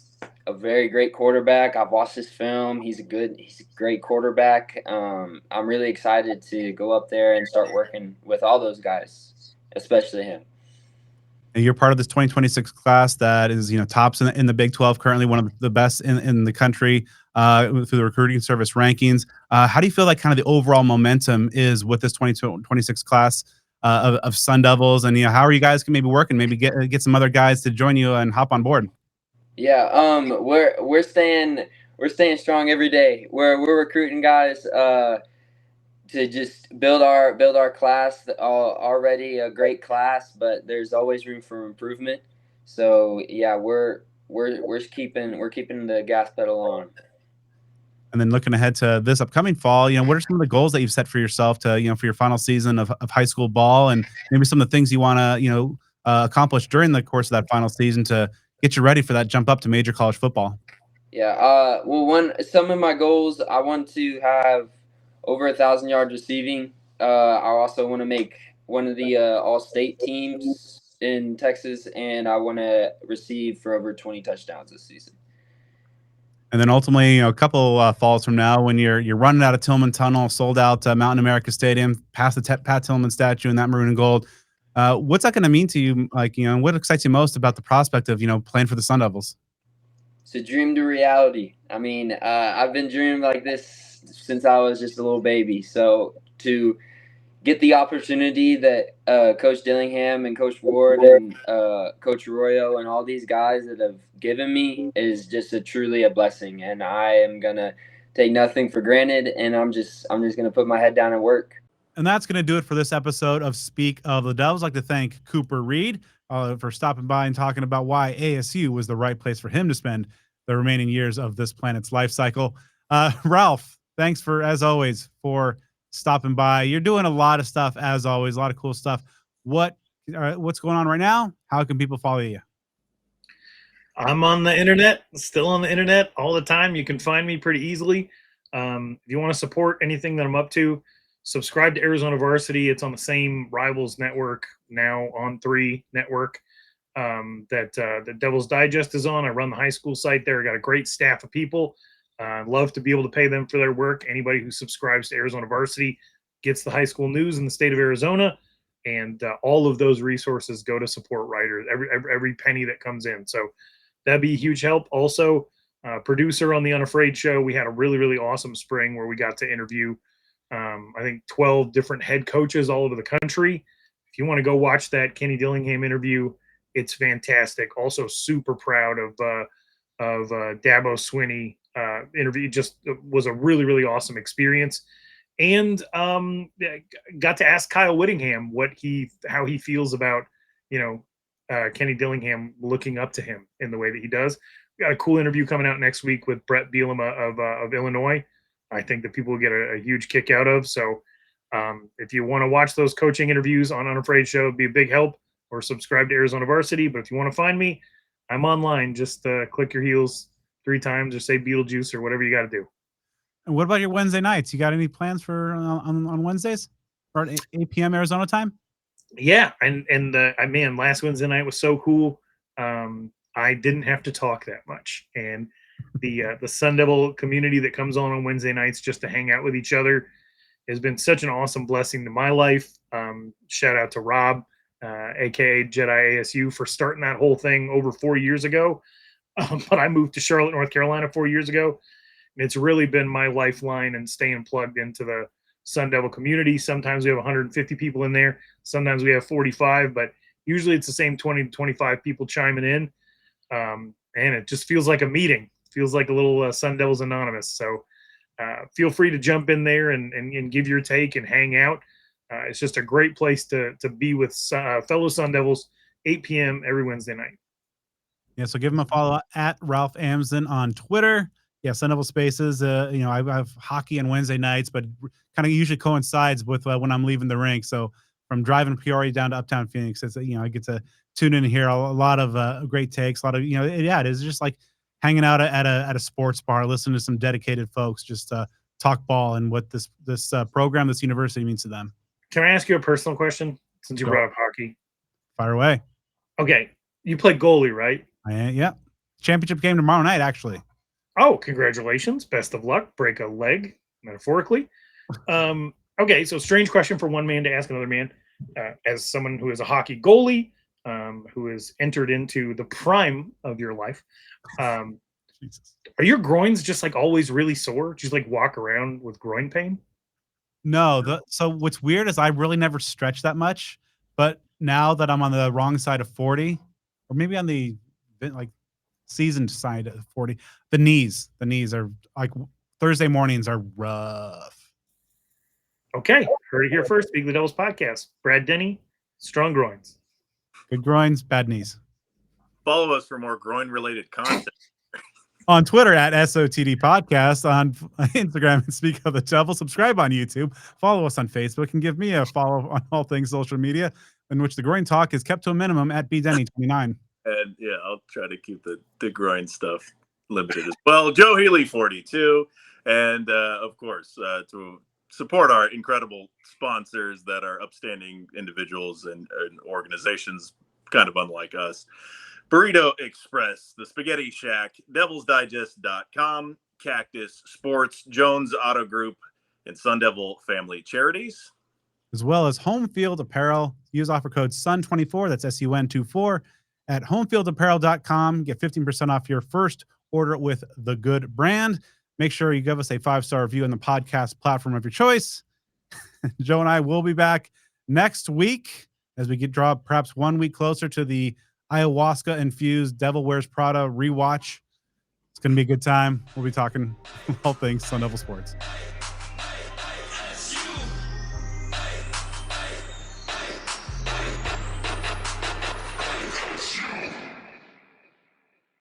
a very great quarterback, I've watched his film. He's a great quarterback. I'm really excited to go up there and start working with all those guys, especially him. And you're part of this 2026 class that is tops in the Big 12 currently, one of the best in the country through the recruiting service rankings. How do you feel like kind of the overall momentum is with this 2026 class? Of Sun Devils, and how are you guys maybe working? Maybe get some other guys to join you and hop on board. Yeah, we're staying strong every day. We're recruiting guys to just build our class. Already a great class, but there's always room for improvement. So yeah, we're keeping the gas pedal on. And then looking ahead to this upcoming fall, what are some of the goals that you've set for yourself to, for your final season of high school ball, and maybe some of the things you want to, accomplish during the course of that final season to get you ready for that jump up to major college football? Yeah. Some of my goals, I want to have over 1,000 yards receiving. I also want to make one of the all-state teams in Texas, and I want to receive for over 20 touchdowns this season. And then ultimately, a couple falls from now, when you're running out of Tillman Tunnel, sold out Mountain America Stadium, past the Pat Tillman statue in that maroon and gold, what's that going to mean to you? Like, what excites you most about the prospect of playing for the Sun Devils? It's a dream to reality. I mean, I've been dreaming like this since I was just a little baby. So to get the opportunity that Coach Dillingham and Coach Ward and Coach Arroyo and all these guys that have given me is just truly a blessing, and I am gonna take nothing for granted, and I'm just gonna put my head down and work. And that's going to do it for this episode of Speak of the Devils. I'd like to thank Cooper Reid for stopping by and talking about why ASU was the right place for him to spend the remaining years of this planet's life cycle. Ralph, thanks as always, for stopping by. You're doing a lot of stuff, as always, a lot of cool stuff. What's going on right now? How can people follow you? I'm on the internet, still on the internet all the time. You can find me pretty easily. If you want to support anything that I'm up to, subscribe to Arizona Varsity. It's on the same Rivals network now, on 3 network that the Devil's Digest is on. I run the high school site there. I got a great staff of people. Love to be able to pay them for their work. Anybody who subscribes to Arizona Varsity gets the high school news in the state of Arizona, and all of those resources go to support writers, every penny that comes in. So that'd be a huge help. Also, producer on the Unafraid show. We had a really, really awesome spring where we got to interview I think 12 different head coaches all over the country. If you want to go watch that Kenny Dillingham interview, it's fantastic. Also super proud of Dabo Swinney interview. Just was a really, really awesome experience. And got to ask Kyle Whittingham how he feels about, Kenny Dillingham looking up to him in the way that he does. We got a cool interview coming out next week with Brett Bielema of Illinois. I think that people will get a huge kick out of. So if you want to watch those coaching interviews on Unafraid Show, it'd be a big help, or subscribe to Arizona Varsity. But if you want to find me, I'm online. Just click your heels 3 times or say Beetlejuice or whatever you got to do. And what about your Wednesday nights? You got any plans for on Wednesdays or at 8 p.m. Arizona time? Yeah. And man, last Wednesday night was so cool. I didn't have to talk that much. And the Sun Devil community that comes on Wednesday nights just to hang out with each other has been such an awesome blessing to my life. Shout out to Rob, aka Jedi ASU, for starting that whole thing over 4 years ago. But I moved to Charlotte, North Carolina 4 years ago. And it's really been my lifeline and staying plugged into the Sun Devil community. Sometimes we have 150 people in there. Sometimes we have 45, but usually it's the same 20 to 25 people chiming in. And it just feels like a meeting. Feels like a little Sun Devils Anonymous. So feel free to jump in there and give your take and hang out. It's just a great place to be with fellow Sun Devils, 8 p.m. every Wednesday night. Yeah, so give him a follow at Ralph Amsden on Twitter. Yeah, Sun Devil Spaces. I have hockey on Wednesday nights, but kind of usually coincides with when I'm leaving the rink. So from driving Peoria down to Uptown Phoenix, it's I get to tune in and hear a lot of great takes. A lot of it is just like hanging out at a sports bar, listening to some dedicated folks just talk ball and what this program, this university means to them. Can I ask you a personal question since you brought up hockey? Fire away. Okay, you play goalie, right? Yeah. Championship game tomorrow night, actually. Oh, congratulations. Best of luck. Break a leg, metaphorically. Okay, so strange question for one man to ask another man. As someone who is a hockey goalie, who has entered into the prime of your life, Jesus. Are your groins just like always really sore? Do you just like walk around with groin pain? No. So what's weird is I really never stretch that much, but now that I'm on the wrong side of 40, or maybe on the seasoned side of 40, the knees are like Thursday mornings are rough. Okay, heard it here first. Speak of the Devils podcast. Brad Denny, strong groins. Good groins, bad knees. Follow us for more groin-related content. On Twitter at SOTD Podcast, on Instagram and Speak of the Devil. Subscribe on YouTube. Follow us on Facebook and give me a follow on all things social media, in which the groin talk is kept to a minimum at BDenny29. And yeah, I'll try to keep the groin stuff limited as well. Joe Healey 42, and of course to support our incredible sponsors that are upstanding individuals and organizations, kind of unlike us. Burrito Express, the Spaghetti Shack, devilsdigest.com, Cactus Sports, Jones Auto Group, and Sun Devil Family Charities. As well as Home Field Apparel. Use offer code SUN24, that's SUN24, at homefieldapparel.com. Get 15% off your first order with the good brand. Make sure you give us a 5-star review on the podcast platform of your choice. Joe and I will be back next week as we draw perhaps 1 week closer to the ayahuasca infused Devil Wears Prada rewatch. It's going to be a good time. We'll be talking all things Sun Devil sports.